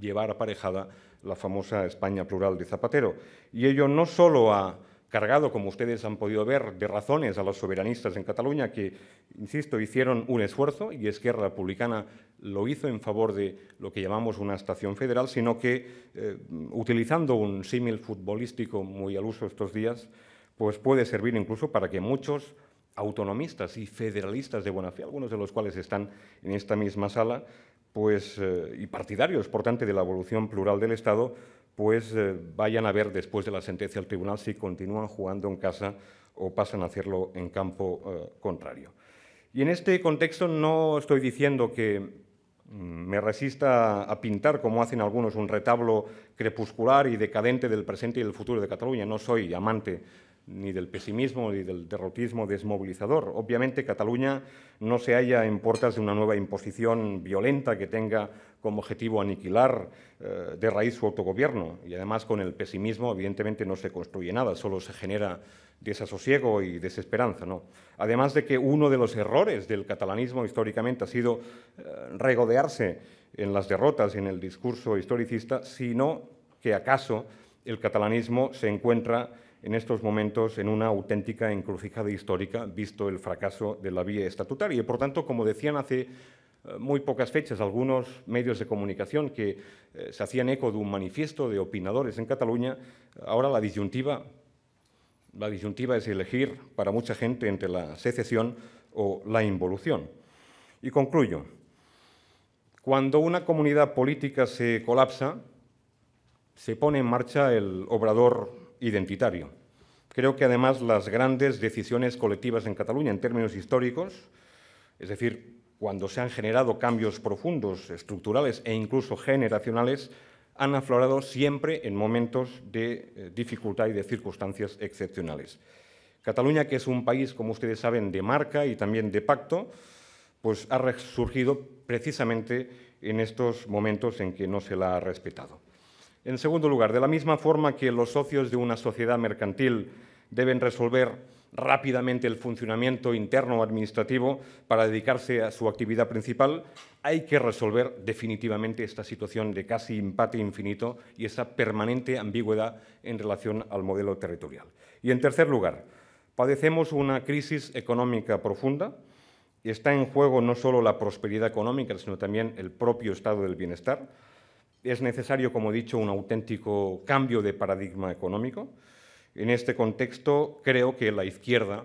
llevar aparejada la famosa España plural de Zapatero. Y ello no solo ha cargado, como ustedes han podido ver, de razones a los soberanistas en Cataluña que, insisto, hicieron un esfuerzo, y Esquerra Republicana lo hizo en favor de lo que llamamos una estación federal, sino que, utilizando un símil futbolístico muy al uso estos días, pues puede servir incluso para que muchos autonomistas y federalistas de buena fe, algunos de los cuales están en esta misma sala, pues, y partidarios, por tanto, de la evolución plural del Estado, pues vayan a ver después de la sentencia del tribunal si continúan jugando en casa o pasan a hacerlo en campo contrario. Y en este contexto no estoy diciendo que me resista a pintar, como hacen algunos, un retablo crepuscular y decadente del presente y del futuro de Cataluña. No soy amante ni del pesimismo ni del derrotismo desmovilizador. Obviamente, Cataluña no se halla en puertas de una nueva imposición violenta que tenga como objetivo aniquilar de raíz su autogobierno. Y además, con el pesimismo, evidentemente, no se construye nada, solo se genera desasosiego y desesperanza, ¿no? Además de que uno de los errores del catalanismo históricamente ha sido regodearse en las derrotas y en el discurso historicista, sino que acaso el catalanismo se encuentra en estos momentos en una auténtica encrucijada histórica, visto el fracaso de la vía estatutaria. Y, por tanto, como decían hace muy pocas fechas algunos medios de comunicación que se hacían eco de un manifiesto de opinadores en Cataluña, ahora la disyuntiva es elegir para mucha gente entre la secesión o la involución. Y concluyo. Cuando una comunidad política se colapsa, se pone en marcha el obrador identitario. Creo que, además, las grandes decisiones colectivas en Cataluña, en términos históricos, es decir, cuando se han generado cambios profundos, estructurales e incluso generacionales, han aflorado siempre en momentos de dificultad y de circunstancias excepcionales. Cataluña, que es un país, como ustedes saben, de marca y también de pacto, pues ha resurgido precisamente en estos momentos en que no se la ha respetado. En segundo lugar, de la misma forma que los socios de una sociedad mercantil deben resolver rápidamente el funcionamiento interno o administrativo para dedicarse a su actividad principal, hay que resolver definitivamente esta situación de casi empate infinito y esa permanente ambigüedad en relación al modelo territorial. Y, en tercer lugar, padecemos una crisis económica profunda y está en juego no solo la prosperidad económica, sino también el propio estado del bienestar. Es necesario, como he dicho, un auténtico cambio de paradigma económico. En este contexto, creo que la izquierda,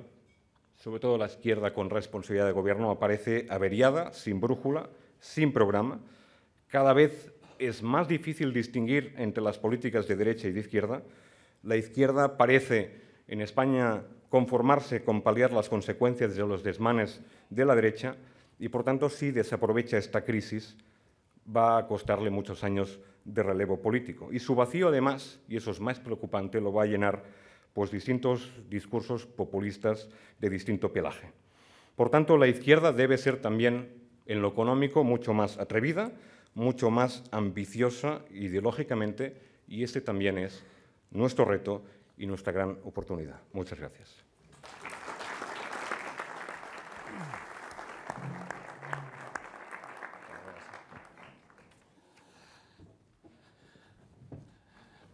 sobre todo la izquierda con responsabilidad de gobierno, aparece averiada, sin brújula, sin programa. Cada vez es más difícil distinguir entre las políticas de derecha y de izquierda. La izquierda parece, en España, conformarse con paliar las consecuencias de los desmanes de la derecha y, por tanto, si desaprovecha esta crisis, va a costarle muchos años de relevo político. Y su vacío, además, y eso es más preocupante, lo va a llenar pues distintos discursos populistas de distinto pelaje. Por tanto, la izquierda debe ser también, en lo económico, mucho más atrevida, mucho más ambiciosa ideológicamente, y este también es nuestro reto y nuestra gran oportunidad. Muchas gracias.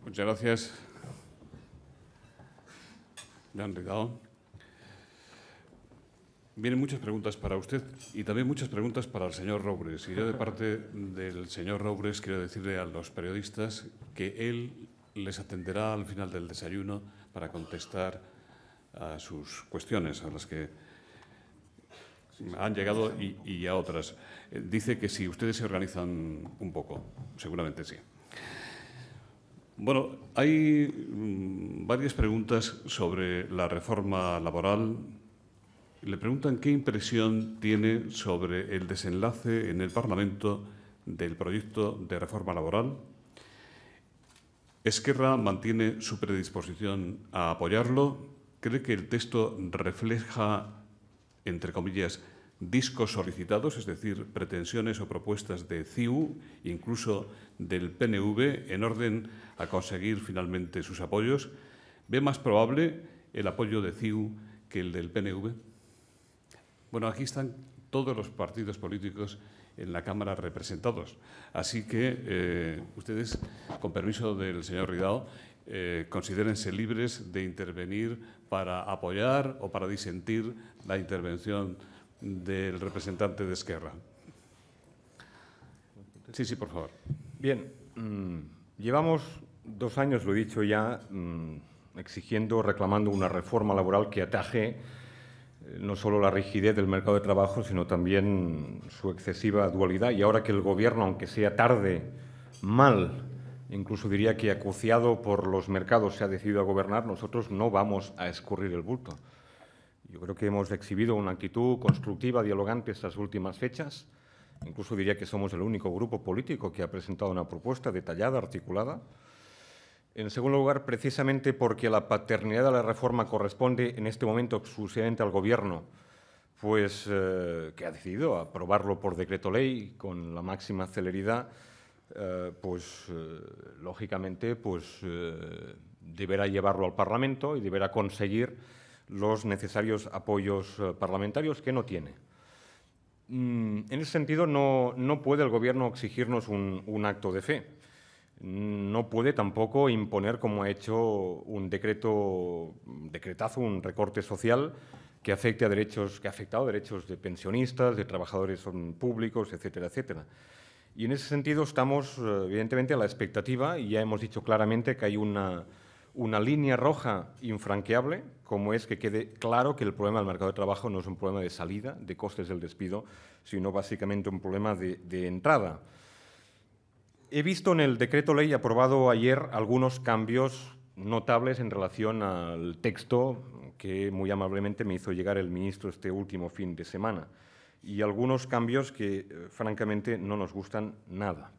Muchas gracias, Joan Ridao. Vienen muchas preguntas para usted y también muchas preguntas para el señor Roures. Y yo, de parte del señor Roures, quiero decirle a los periodistas que él les atenderá al final del desayuno para contestar a sus cuestiones, a las que han llegado y a otras. Dice que si ustedes se organizan un poco, seguramente sí. Bueno, hay varias preguntas sobre la reforma laboral. Le preguntan qué impresión tiene sobre el desenlace en el Parlamento del proyecto de reforma laboral Esquerra mantiene su predisposición a apoyarlo. ¿Cree que el texto refleja, entre comillas, discos solicitados, es decir, pretensiones o propuestas de CiU, incluso del PNV, en orden a conseguir finalmente sus apoyos? ¿Ve más probable el apoyo de CiU que el del PNV? Bueno, aquí están todos los partidos políticos en la Cámara representados. Así que ustedes, con permiso del señor Ridao, considérense libres de intervenir para apoyar o para disentir la intervención del representante de Esquerra. Sí, sí, por favor. Bien, llevamos 2 años, lo he dicho ya, exigiendo, reclamando una reforma laboral que ataje no solo la rigidez del mercado de trabajo, sino también su excesiva dualidad. Y ahora que el Gobierno, aunque sea tarde, mal, incluso diría que acuciado por los mercados, se ha decidido a gobernar, nosotros no vamos a escurrir el bulto. Yo creo que hemos exhibido una actitud constructiva, dialogante estas últimas fechas. Incluso diría que somos el único grupo político que ha presentado una propuesta detallada, articulada. En segundo lugar, precisamente porque la paternidad de la reforma corresponde en este momento exclusivamente al Gobierno, pues que ha decidido aprobarlo por decreto ley con la máxima celeridad, lógicamente deberá llevarlo al Parlamento y deberá conseguir los necesarios apoyos parlamentarios que no tiene. En ese sentido, no puede el Gobierno exigirnos un acto de fe. No puede tampoco imponer, como ha hecho, un decretazo, un recorte social que afecte a derechos, que ha afectado a derechos de pensionistas, de trabajadores públicos, etcétera, etcétera. Y en ese sentido estamos, evidentemente, a la expectativa, y ya hemos dicho claramente que hay una línea roja infranqueable, como es que quede claro que el problema del mercado de trabajo no es un problema de salida, de costes del despido, sino básicamente un problema de entrada. He visto en el decreto ley aprobado ayer algunos cambios notables en relación al texto que muy amablemente me hizo llegar el ministro este último fin de semana, y algunos cambios que, francamente, no nos gustan nada.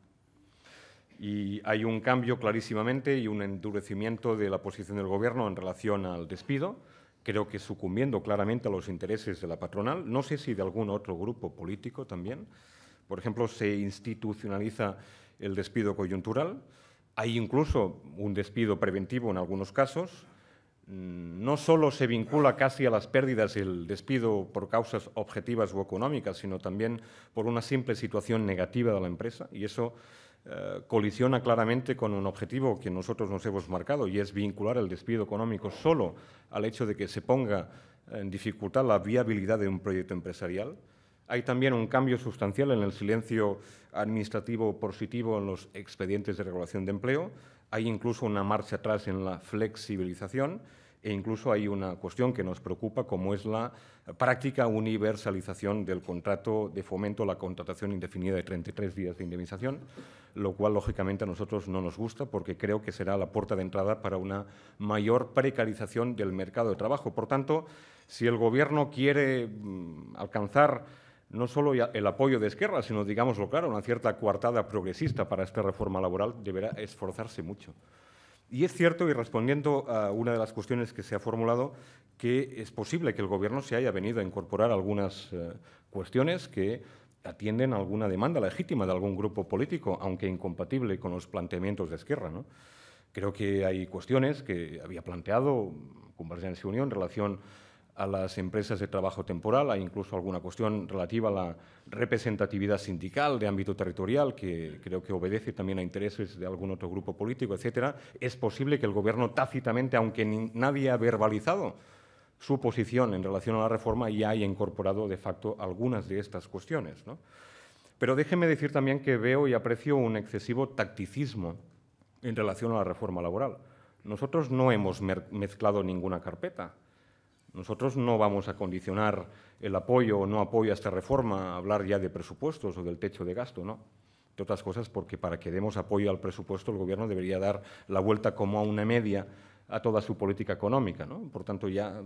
Y hay un cambio clarísimamente y un endurecimiento de la posición del Gobierno en relación al despido, creo que sucumbiendo claramente a los intereses de la patronal, no sé si de algún otro grupo político también. Por ejemplo, se institucionaliza el despido coyuntural, hay incluso un despido preventivo en algunos casos. No solo se vincula casi a las pérdidas el despido por causas objetivas o económicas, sino también por una simple situación negativa de la empresa, y eso colisiona claramente con un objetivo que nosotros nos hemos marcado, y es vincular el despido económico solo al hecho de que se ponga en dificultad la viabilidad de un proyecto empresarial. Hay también un cambio sustancial en el silencio administrativo positivo en los expedientes de regulación de empleo. Hay incluso una marcha atrás en la flexibilización e incluso hay una cuestión que nos preocupa, como es la práctica universalización del contrato de fomento, la contratación indefinida de 33 días de indemnización, lo cual, lógicamente, a nosotros no nos gusta porque creo que será la puerta de entrada para una mayor precarización del mercado de trabajo. Por tanto, si el Gobierno quiere alcanzar no solo el apoyo de Esquerra, sino, digámoslo claro, una cierta coartada progresista para esta reforma laboral, deberá esforzarse mucho. Y es cierto, y respondiendo a una de las cuestiones que se ha formulado, que es posible que el Gobierno se haya venido a incorporar algunas cuestiones que atienden a alguna demanda legítima de algún grupo político, aunque incompatible con los planteamientos de Esquerra, ¿no? Creo que hay cuestiones que había planteado Convergencia y Unió en relación a las empresas de trabajo temporal, hay incluso alguna cuestión relativa a la representatividad sindical de ámbito territorial, que creo que obedece también a intereses de algún otro grupo político, etcétera. Es posible que el Gobierno tácitamente, aunque nadie ha verbalizado su posición en relación a la reforma, ya haya incorporado de facto algunas de estas cuestiones, ¿no? Pero déjeme decir también que veo y aprecio un excesivo tacticismo en relación a la reforma laboral. Nosotros no hemos mezclado ninguna carpeta. Nosotros no vamos a condicionar el apoyo o no apoyo a esta reforma a hablar ya de presupuestos o del techo de gasto, ¿no? Entre otras cosas porque para que demos apoyo al presupuesto el Gobierno debería dar la vuelta como a una media a toda su política económica, ¿no? Por tanto, ya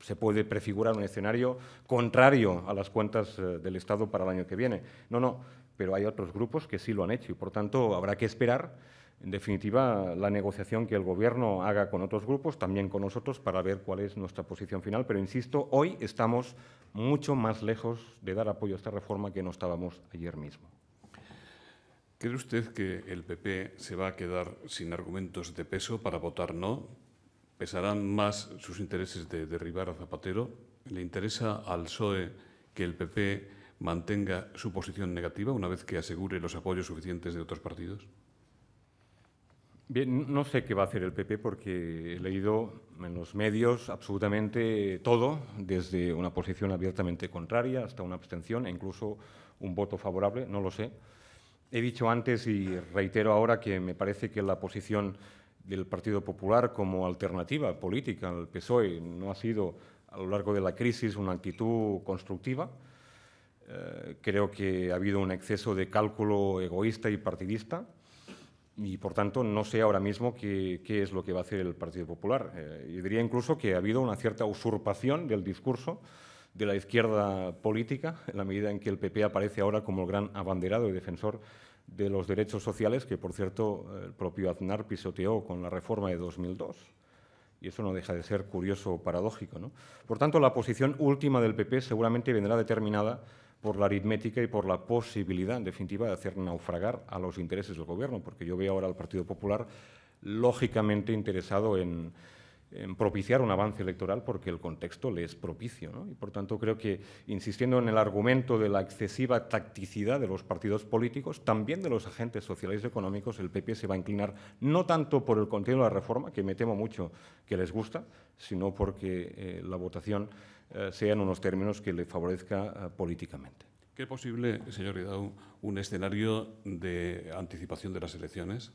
se puede prefigurar un escenario contrario a las cuentas del Estado para el año que viene. No, pero hay otros grupos que sí lo han hecho y, por tanto, habrá que esperar en definitiva, la negociación que el Gobierno haga con otros grupos, también con nosotros, para ver cuál es nuestra posición final. Pero, insisto, hoy estamos mucho más lejos de dar apoyo a esta reforma que no estábamos ayer mismo. ¿Cree usted que el PP se va a quedar sin argumentos de peso para votar no? ¿Pesarán más sus intereses de derribar a Zapatero? ¿Le interesa al PSOE que el PP mantenga su posición negativa una vez que asegure los apoyos suficientes de otros partidos? Bien, no sé qué va a hacer el PP porque he leído en los medios absolutamente todo, desde una posición abiertamente contraria hasta una abstención e incluso un voto favorable, no lo sé. He dicho antes y reitero ahora que me parece que la posición del Partido Popular como alternativa política al PSOE no ha sido a lo largo de la crisis una actitud constructiva. Creo que ha habido un exceso de cálculo egoísta y partidista. Y, por tanto, no sé ahora mismo qué es lo que va a hacer el Partido Popular. Yo diría incluso que ha habido una cierta usurpación del discurso de la izquierda política, en la medida en que el PP aparece ahora como el gran abanderado y defensor de los derechos sociales, que, por cierto, el propio Aznar pisoteó con la reforma de 2002. Y eso no deja de ser curioso o paradójico, ¿no? Por tanto, la posición última del PP seguramente vendrá determinada por la aritmética y por la posibilidad, en definitiva, de hacer naufragar a los intereses del Gobierno, porque yo veo ahora al Partido Popular lógicamente interesado en propiciar un avance electoral porque el contexto le es propicio, ¿no? Y, por tanto, creo que, insistiendo en el argumento de la excesiva tacticidad de los partidos políticos, también de los agentes sociales y económicos, el PP se va a inclinar no tanto por el contenido de la reforma, que me temo mucho que les gusta, sino porque la votación sea en unos términos que le favorezca políticamente. ¿Qué es posible, señor Ridao, un escenario de anticipación de las elecciones?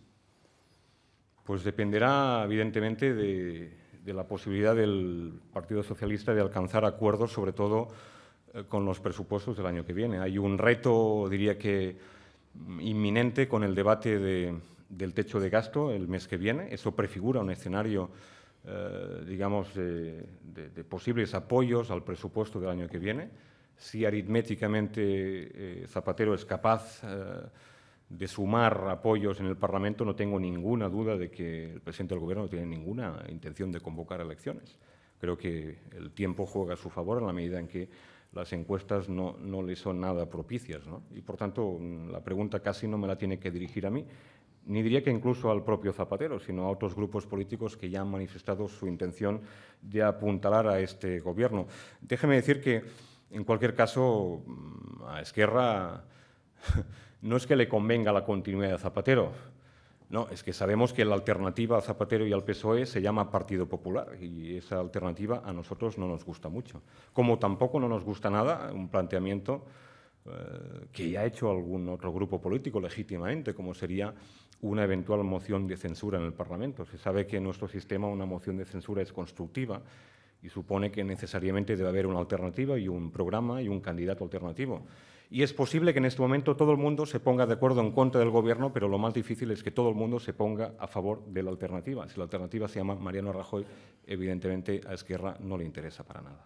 Pues dependerá, evidentemente, de la posibilidad del Partido Socialista de alcanzar acuerdos, sobre todo con los presupuestos del año que viene. Hay un reto, diría que inminente, con el debate del techo de gasto el mes que viene. Eso prefigura un escenario digamos, de posibles apoyos al presupuesto del año que viene. Si aritméticamente Zapatero es capaz de sumar apoyos en el Parlamento, no tengo ninguna duda de que el presidente del Gobierno no tiene ninguna intención de convocar elecciones. Creo que el tiempo juega a su favor en la medida en que las encuestas no le son nada propicias, ¿no? Y, por tanto, la pregunta casi no me la tiene que dirigir a mí, ni diría que incluso al propio Zapatero, sino a otros grupos políticos que ya han manifestado su intención de apuntalar a este Gobierno. Déjeme decir que, en cualquier caso, a Esquerra no es que le convenga la continuidad de Zapatero, no, es que sabemos que la alternativa a Zapatero y al PSOE se llama Partido Popular y esa alternativa a nosotros no nos gusta mucho. Como tampoco no nos gusta nada un planteamiento que ya ha hecho algún otro grupo político legítimamente, como sería una eventual moción de censura en el Parlamento. Se sabe que en nuestro sistema una moción de censura es constructiva y supone que necesariamente debe haber una alternativa y un programa y un candidato alternativo. Y es posible que en este momento todo el mundo se ponga de acuerdo en contra del Gobierno, pero lo más difícil es que todo el mundo se ponga a favor de la alternativa. Si la alternativa se llama Mariano Rajoy, evidentemente a Esquerra no le interesa para nada.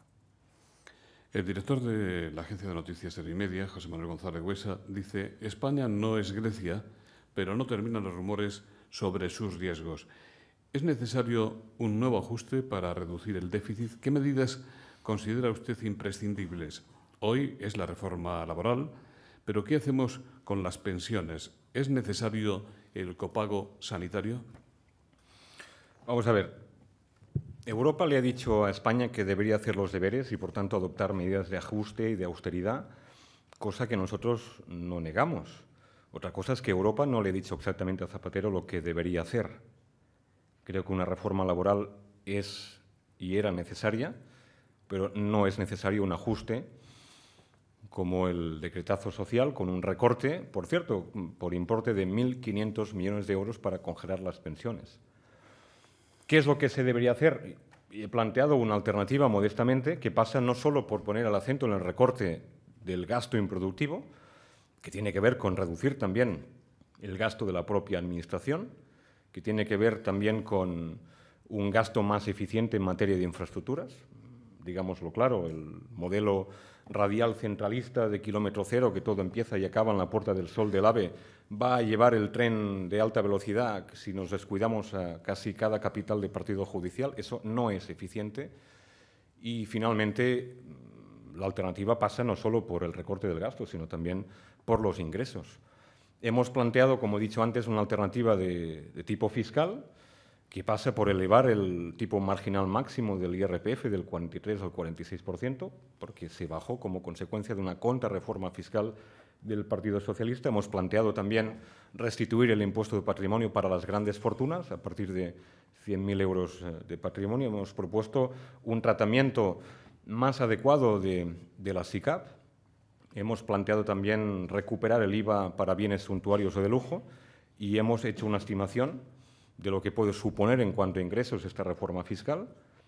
El director de la agencia de noticias Erimedia, José Manuel González Huesa, dice: España no es Grecia, pero no terminan los rumores sobre sus riesgos. ¿Es necesario un nuevo ajuste para reducir el déficit? ¿Qué medidas considera usted imprescindibles? Hoy es la reforma laboral, pero ¿qué hacemos con las pensiones? ¿Es necesario el copago sanitario? Vamos a ver. Europa le ha dicho a España que debería hacer los deberes y, por tanto, adoptar medidas de ajuste y de austeridad, cosa que nosotros no negamos. Otra cosa es que Europa no le ha dicho exactamente a Zapatero lo que debería hacer. Creo que una reforma laboral es y era necesaria, pero no es necesario un ajuste como el decretazo social con un recorte, por cierto, por importe de 1.500 millones de euros para congelar las pensiones. ¿Qué es lo que se debería hacer? He planteado una alternativa modestamente que pasa no solo por poner el acento en el recorte del gasto improductivo, que tiene que ver con reducir también el gasto de la propia Administración, que tiene que ver también con un gasto más eficiente en materia de infraestructuras, digámoslo claro, el modelo radial centralista de kilómetro cero, que todo empieza y acaba en la Puerta del Sol del AVE, va a llevar el tren de alta velocidad, si nos descuidamos, a casi cada capital de partido judicial. Eso no es eficiente. Y, finalmente, la alternativa pasa no solo por el recorte del gasto, sino también por los ingresos. Hemos planteado, como he dicho antes, una alternativa de tipo fiscal que pasa por elevar el tipo marginal máximo del IRPF del 43 al 46%, porque se bajó como consecuencia de una contrarreforma fiscal del Partido Socialista. Hemos planteado también restituir el impuesto de patrimonio para las grandes fortunas, a partir de 100.000 euros de patrimonio. Hemos propuesto un tratamiento más adecuado de la SICAP. Hemos planteado también recuperar el IVA para bienes suntuarios o de lujo y hemos hecho una estimación de lo que puede suponer en cuanto a ingresos esta reforma fiscal,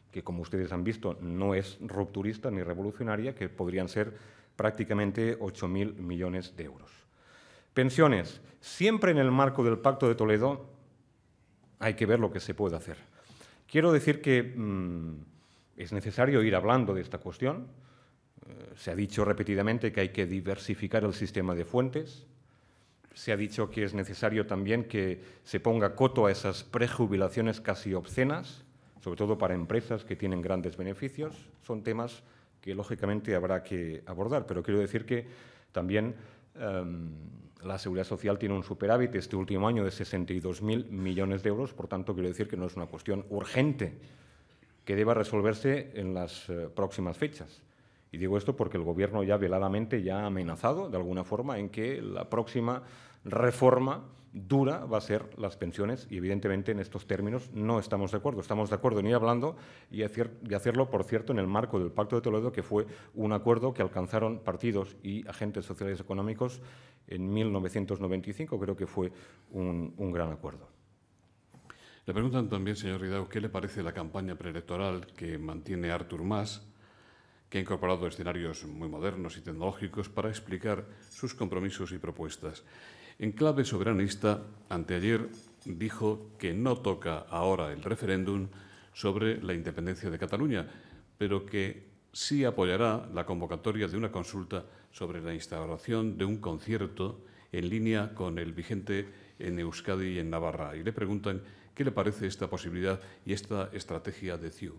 que, como ustedes han visto, no es rupturista ni revolucionaria, que podrían ser prácticamente 8.000 millones de euros. Pensiones. Siempre en el marco del Pacto de Toledo hay que ver lo que se puede hacer. Quiero decir que es necesario ir hablando de esta cuestión. Se ha dicho repetidamente que hay que diversificar el sistema de fuentes. Se ha dicho que es necesario también que se ponga coto a esas prejubilaciones casi obscenas, sobre todo para empresas que tienen grandes beneficios. Son temas que, lógicamente, habrá que abordar. Pero quiero decir que también la Seguridad Social tiene un superávit este último año de 62.000 millones de euros. Por tanto, quiero decir que no es una cuestión urgente que deba resolverse en las próximas fechas. Y digo esto porque el Gobierno ya veladamente ya ha amenazado, de alguna forma, en que la próxima reforma dura va a ser las pensiones y, evidentemente, en estos términos no estamos de acuerdo. Estamos de acuerdo en ir hablando y hacerlo, por cierto, en el marco del Pacto de Toledo, que fue un acuerdo que alcanzaron partidos y agentes sociales y económicos en 1995. Creo que fue un gran acuerdo. Le preguntan también, señor Ridao, ¿qué le parece la campaña preelectoral que mantiene Artur Mas, que ha incorporado escenarios muy modernos y tecnológicos para explicar sus compromisos y propuestas? En clave soberanista, anteayer dijo que no toca ahora el referéndum sobre la independencia de Cataluña, pero que sí apoyará la convocatoria de una consulta sobre la instauración de un concierto en línea con el vigente en Euskadi y en Navarra. Y le preguntan qué le parece esta posibilidad y esta estrategia de CiU.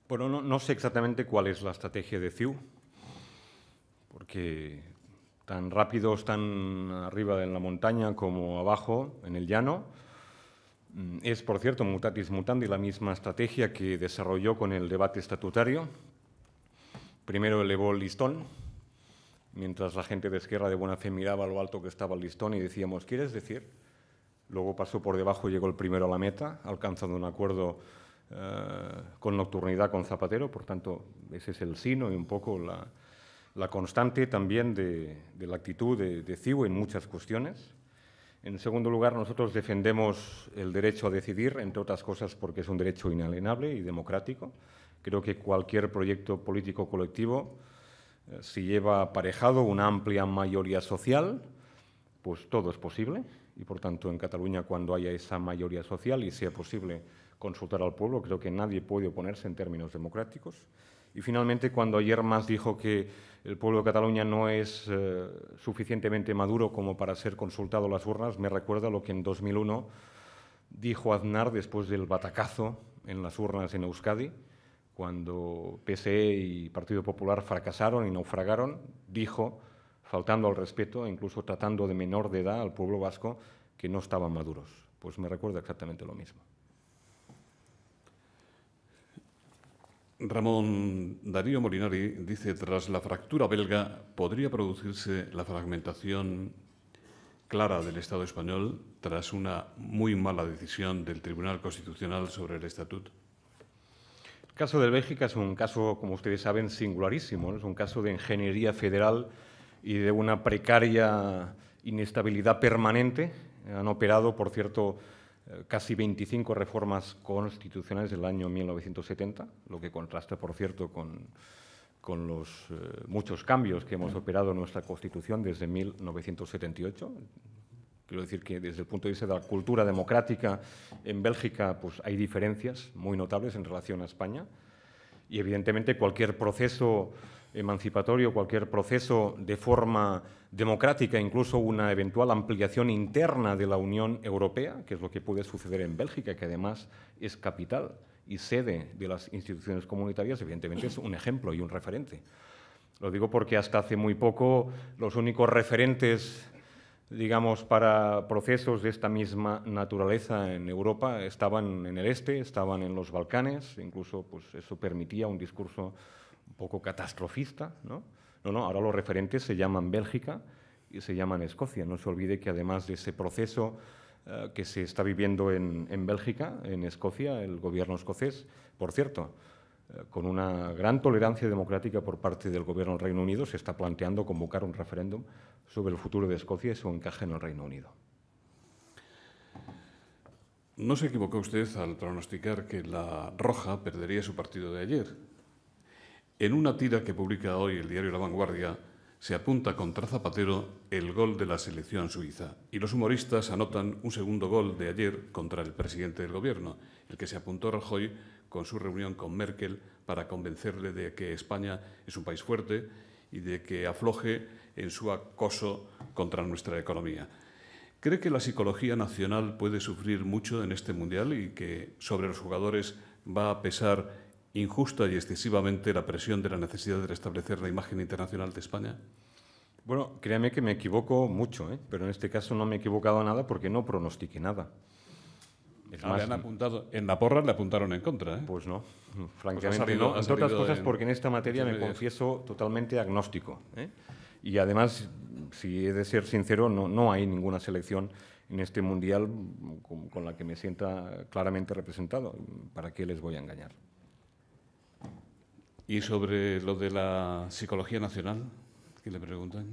Bueno, no sé exactamente cuál es la estrategia de CiU, porque tan rápido están arriba en la montaña como abajo en el llano. Es, por cierto, mutatis mutandi, la misma estrategia que desarrolló con el debate estatutario. Primero elevó el listón, mientras la gente de Esquerra de buena fe miraba a lo alto que estaba el listón y decíamos, ¿quieres decir? Luego pasó por debajo y llegó el primero a la meta, alcanzando un acuerdo con nocturnidad con Zapatero. Por tanto, ese es el sino y un poco la constante también de la actitud de CiU en muchas cuestiones. En segundo lugar, nosotros defendemos el derecho a decidir, entre otras cosas porque es un derecho inalienable y democrático. Creo que cualquier proyecto político colectivo, si lleva aparejado una amplia mayoría social, pues todo es posible. Y, por tanto, en Cataluña, cuando haya esa mayoría social y sea posible consultar al pueblo, creo que nadie puede oponerse en términos democráticos. Y, finalmente, cuando ayer Mas dijo que el pueblo de Cataluña no es suficientemente maduro como para ser consultado a las urnas, me recuerda lo que en 2001 dijo Aznar después del batacazo en las urnas en Euskadi, cuando PSE y Partido Popular fracasaron y naufragaron. Dijo, faltando al respeto, incluso tratando de menor de edad al pueblo vasco, que no estaban maduros. Pues me recuerda exactamente lo mismo. Ramón Darío Molinari dice, tras la fractura belga, ¿podría producirse la fragmentación clara del Estado español tras una muy mala decisión del Tribunal Constitucional sobre el Estatut? El caso de Bélgica es un caso, como ustedes saben, singularísimo, ¿no? Es un caso de ingeniería federal y de una precaria inestabilidad permanente. Han operado, por cierto, casi 25 reformas constitucionales del año 1970, lo que contrasta, por cierto, con los muchos cambios que hemos operado en nuestra Constitución desde 1978. Quiero decir que, desde el punto de vista de la cultura democrática en Bélgica, pues hay diferencias muy notables en relación a España. Y, evidentemente, cualquier proceso emancipatorio, cualquier proceso de forma democrática, incluso una eventual ampliación interna de la Unión Europea, que es lo que puede suceder en Bélgica, que además es capital y sede de las instituciones comunitarias, evidentemente es un ejemplo y un referente. Lo digo porque hasta hace muy poco los únicos referentes, digamos, para procesos de esta misma naturaleza en Europa estaban en el este, estaban en los Balcanes, incluso pues, eso permitía un discurso un poco catastrofista, ¿no? No, ahora los referentes se llaman Bélgica y se llaman Escocia. No se olvide que además de ese proceso que se está viviendo en Bélgica, en Escocia, el gobierno escocés, por cierto, con una gran tolerancia democrática por parte del Gobierno del Reino Unido, se está planteando convocar un referéndum sobre el futuro de Escocia y su encaje en el Reino Unido. No se equivocó usted al pronosticar que la Roja perdería su partido de ayer. En una tira que publica hoy el diario La Vanguardia, se apunta contra Zapatero el gol de la selección suiza y los humoristas anotan un segundo gol de ayer contra el presidente del Gobierno, el que se apuntó Rajoy con su reunión con Merkel para convencerle de que España es un país fuerte y de que afloje en su acoso contra nuestra economía. ¿Cree que la psicología nacional puede sufrir mucho en este Mundial y que sobre los jugadores va a pesar injusta y excesivamente la presión de la necesidad de restablecer la imagen internacional de España? Bueno, créame que me equivoco mucho, pero en este caso no me he equivocado nada porque no pronostiqué nada. Es más, le han apuntado, en la porra le apuntaron en contra, ¿eh? Pues no, francamente no. Entre otras cosas porque en esta materia me confieso totalmente agnóstico. Y además, si he de ser sincero, no hay ninguna selección en este Mundial con la que me sienta claramente representado. ¿Para qué les voy a engañar? ¿Y sobre lo de la psicología nacional? ¿Qué le preguntan?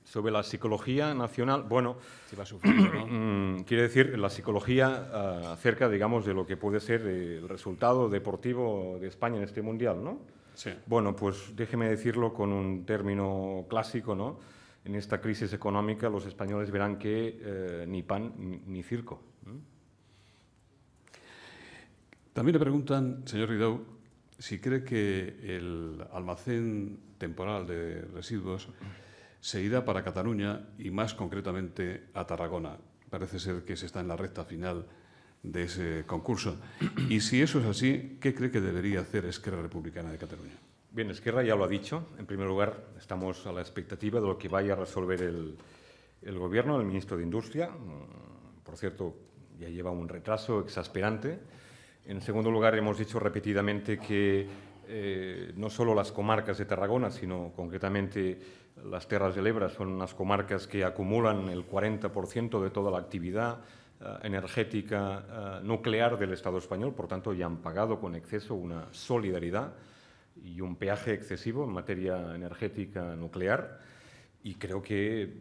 Sobre la psicología nacional, bueno, si va a sufrir, ¿no? Quiere decir la psicología acerca, digamos, de lo que puede ser el resultado deportivo de España en este Mundial, ¿no? Sí. Bueno, pues déjeme decirlo con un término clásico, ¿no? En esta crisis económica los españoles verán que ni pan ni circo. También le preguntan, señor Ridao, si cree que el almacén temporal de residuos se irá para Cataluña y más concretamente a Tarragona. Parece ser que se está en la recta final de ese concurso. Y si eso es así, ¿qué cree que debería hacer Esquerra Republicana de Cataluña? Bien, Esquerra ya lo ha dicho. En primer lugar, estamos a la expectativa de lo que vaya a resolver el Gobierno, el ministro de Industria. Por cierto, ya lleva un retraso exasperante. En segundo lugar, hemos dicho repetidamente que no solo las comarcas de Tarragona, sino concretamente las Terras del Ebre son unas comarcas que acumulan el 40% de toda la actividad energética nuclear del Estado español, por tanto ya han pagado con exceso una solidaridad y un peaje excesivo en materia energética nuclear, y creo que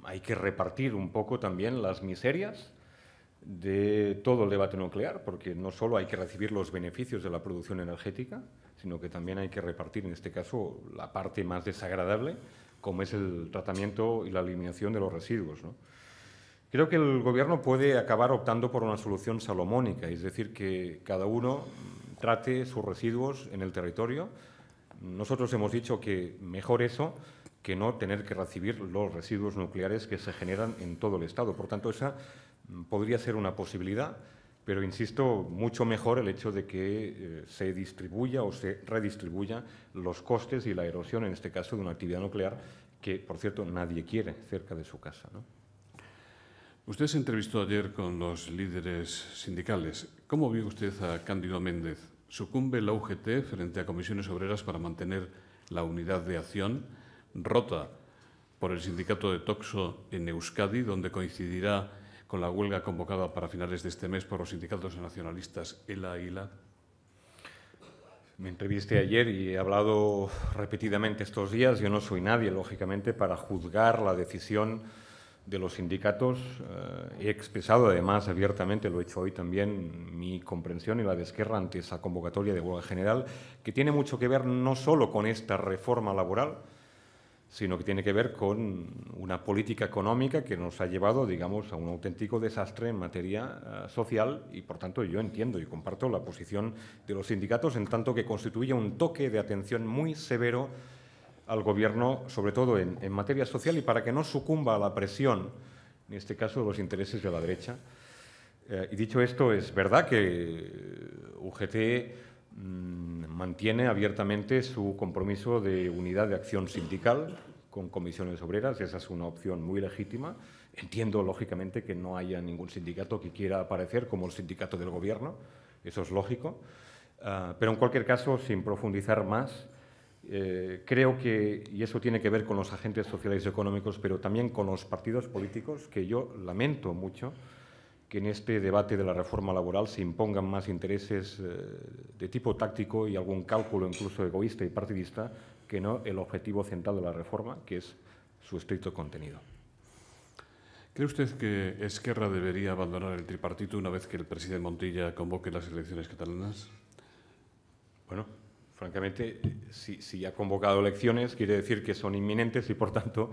hay que repartir un poco también las miserias de todo el debate nuclear, porque no solo hay que recibir los beneficios de la producción energética, sino que también hay que repartir, en este caso, la parte más desagradable, como es el tratamiento y la eliminación de los residuos, ¿no? Creo que el Gobierno puede acabar optando por una solución salomónica, es decir, que cada uno trate sus residuos en el territorio. Nosotros hemos dicho que mejor eso que no tener que recibir los residuos nucleares que se generan en todo el Estado. Por tanto, esa podría ser una posibilidad, pero insisto, mucho mejor el hecho de que se distribuya o se redistribuya los costes y la erosión, en este caso, de una actividad nuclear que, por cierto, nadie quiere cerca de su casa, ¿no? Usted se entrevistó ayer con los líderes sindicales. ¿Cómo vio usted a Cándido Méndez? ¿Sucumbe la UGT frente a Comisiones Obreras para mantener la unidad de acción, rota por el sindicato de Toxo en Euskadi, donde coincidirá con la huelga convocada para finales de este mes por los sindicatos nacionalistas ELA y ILA? Me entrevisté ayer y he hablado repetidamente estos días. Yo no soy nadie, lógicamente, para juzgar la decisión de los sindicatos. He expresado, además, abiertamente, lo he hecho hoy también, mi comprensión y la de Esquerra ante esa convocatoria de huelga general, que tiene mucho que ver no solo con esta reforma laboral, sino que tiene que ver con una política económica que nos ha llevado, digamos, a un auténtico desastre en materia social y, por tanto, yo entiendo y comparto la posición de los sindicatos en tanto que constituye un toque de atención muy severo al Gobierno, sobre todo en materia social y para que no sucumba a la presión, en este caso, de los intereses de la derecha. Y dicho esto, es verdad que UGT mantiene abiertamente su compromiso de unidad de acción sindical con comisiones obreras. Esa es una opción muy legítima. Entiendo, lógicamente, que no haya ningún sindicato que quiera aparecer como el sindicato del Gobierno. Eso es lógico. Pero, en cualquier caso, sin profundizar más, creo que, y eso tiene que ver con los agentes sociales y económicos, pero también con los partidos políticos, que yo lamento mucho que en este debate de la reforma laboral se impongan más intereses de tipo táctico y algún cálculo incluso egoísta y partidista que no el objetivo central de la reforma, que es su estricto contenido. ¿Cree usted que Esquerra debería abandonar el tripartito una vez que el presidente Montilla convoque las elecciones catalanas? Bueno, francamente, si ha convocado elecciones, quiere decir que son inminentes y, por tanto,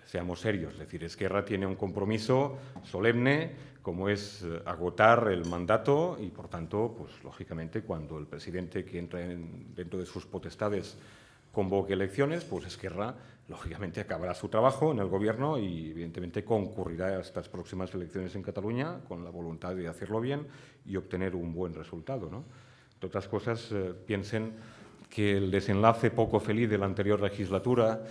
seamos serios. Es decir, Esquerra tiene un compromiso solemne, como es agotar el mandato y, por tanto, pues lógicamente, cuando el presidente que entra dentro de sus potestades convoque elecciones, pues Esquerra, lógicamente, acabará su trabajo en el Gobierno y, evidentemente, concurrirá a estas próximas elecciones en Cataluña con la voluntad de hacerlo bien y obtener un buen resultado, ¿no? Entre otras cosas, piensen que el desenlace poco feliz de la anterior legislatura,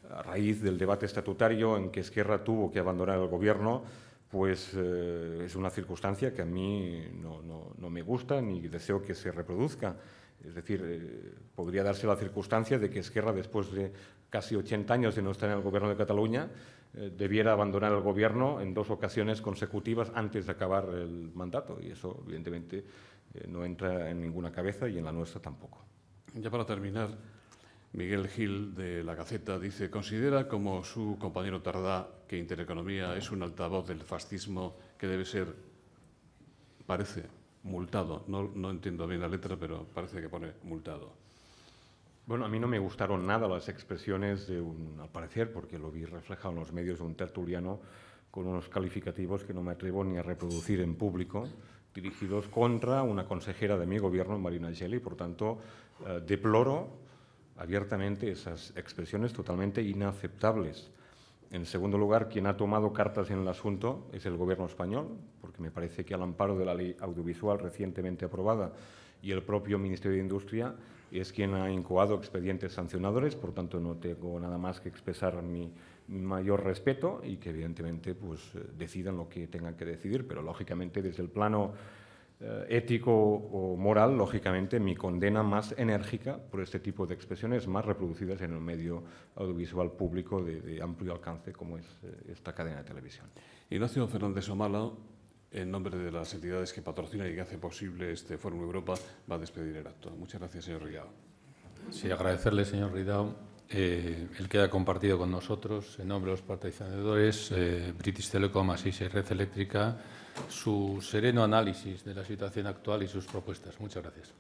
a raíz del debate estatutario en que Esquerra tuvo que abandonar el Gobierno, pues es una circunstancia que a mí no me gusta ni deseo que se reproduzca. Es decir, podría darse la circunstancia de que Esquerra, después de casi 80 años de no estar en el Gobierno de Cataluña, debiera abandonar el Gobierno en 2 ocasiones consecutivas antes de acabar el mandato. Y eso, evidentemente, no entra en ninguna cabeza y en la nuestra tampoco. Ya para terminar, Miguel Gil, de La Gaceta, dice: considera, como su compañero Tardá, que Intereconomía es un altavoz del fascismo que debe ser, parece, multado. No entiendo bien la letra, pero parece que pone multado. Bueno, a mí no me gustaron nada las expresiones de al parecer, porque lo vi reflejado en los medios, de un tertuliano con unos calificativos que no me atrevo ni a reproducir en público, dirigidos contra una consejera de mi Gobierno, Marina Geli. Por tanto, deploro abiertamente esas expresiones totalmente inaceptables. En segundo lugar, quien ha tomado cartas en el asunto es el Gobierno español, porque me parece que al amparo de la ley audiovisual recientemente aprobada y el propio Ministerio de Industria es quien ha incoado expedientes sancionadores. Por tanto, no tengo nada más que expresar mi mayor respeto y que, evidentemente, pues, decidan lo que tengan que decidir, pero, lógicamente, desde el plano ético o moral, lógicamente, mi condena más enérgica por este tipo de expresiones más reproducidas en el medio audiovisual público de amplio alcance como es esta cadena de televisión. Ignacio Fernández Omala, en nombre de las entidades que patrocinan y que hacen posible este Fórum Europa, va a despedir el acto. Muchas gracias, señor Ridao. Sí, agradecerle, señor Ridao, el que ha compartido con nosotros, en nombre de los patrocinadores, British Telecom, Asís y Red Eléctrica, su sereno análisis de la situación actual y sus propuestas. Muchas gracias.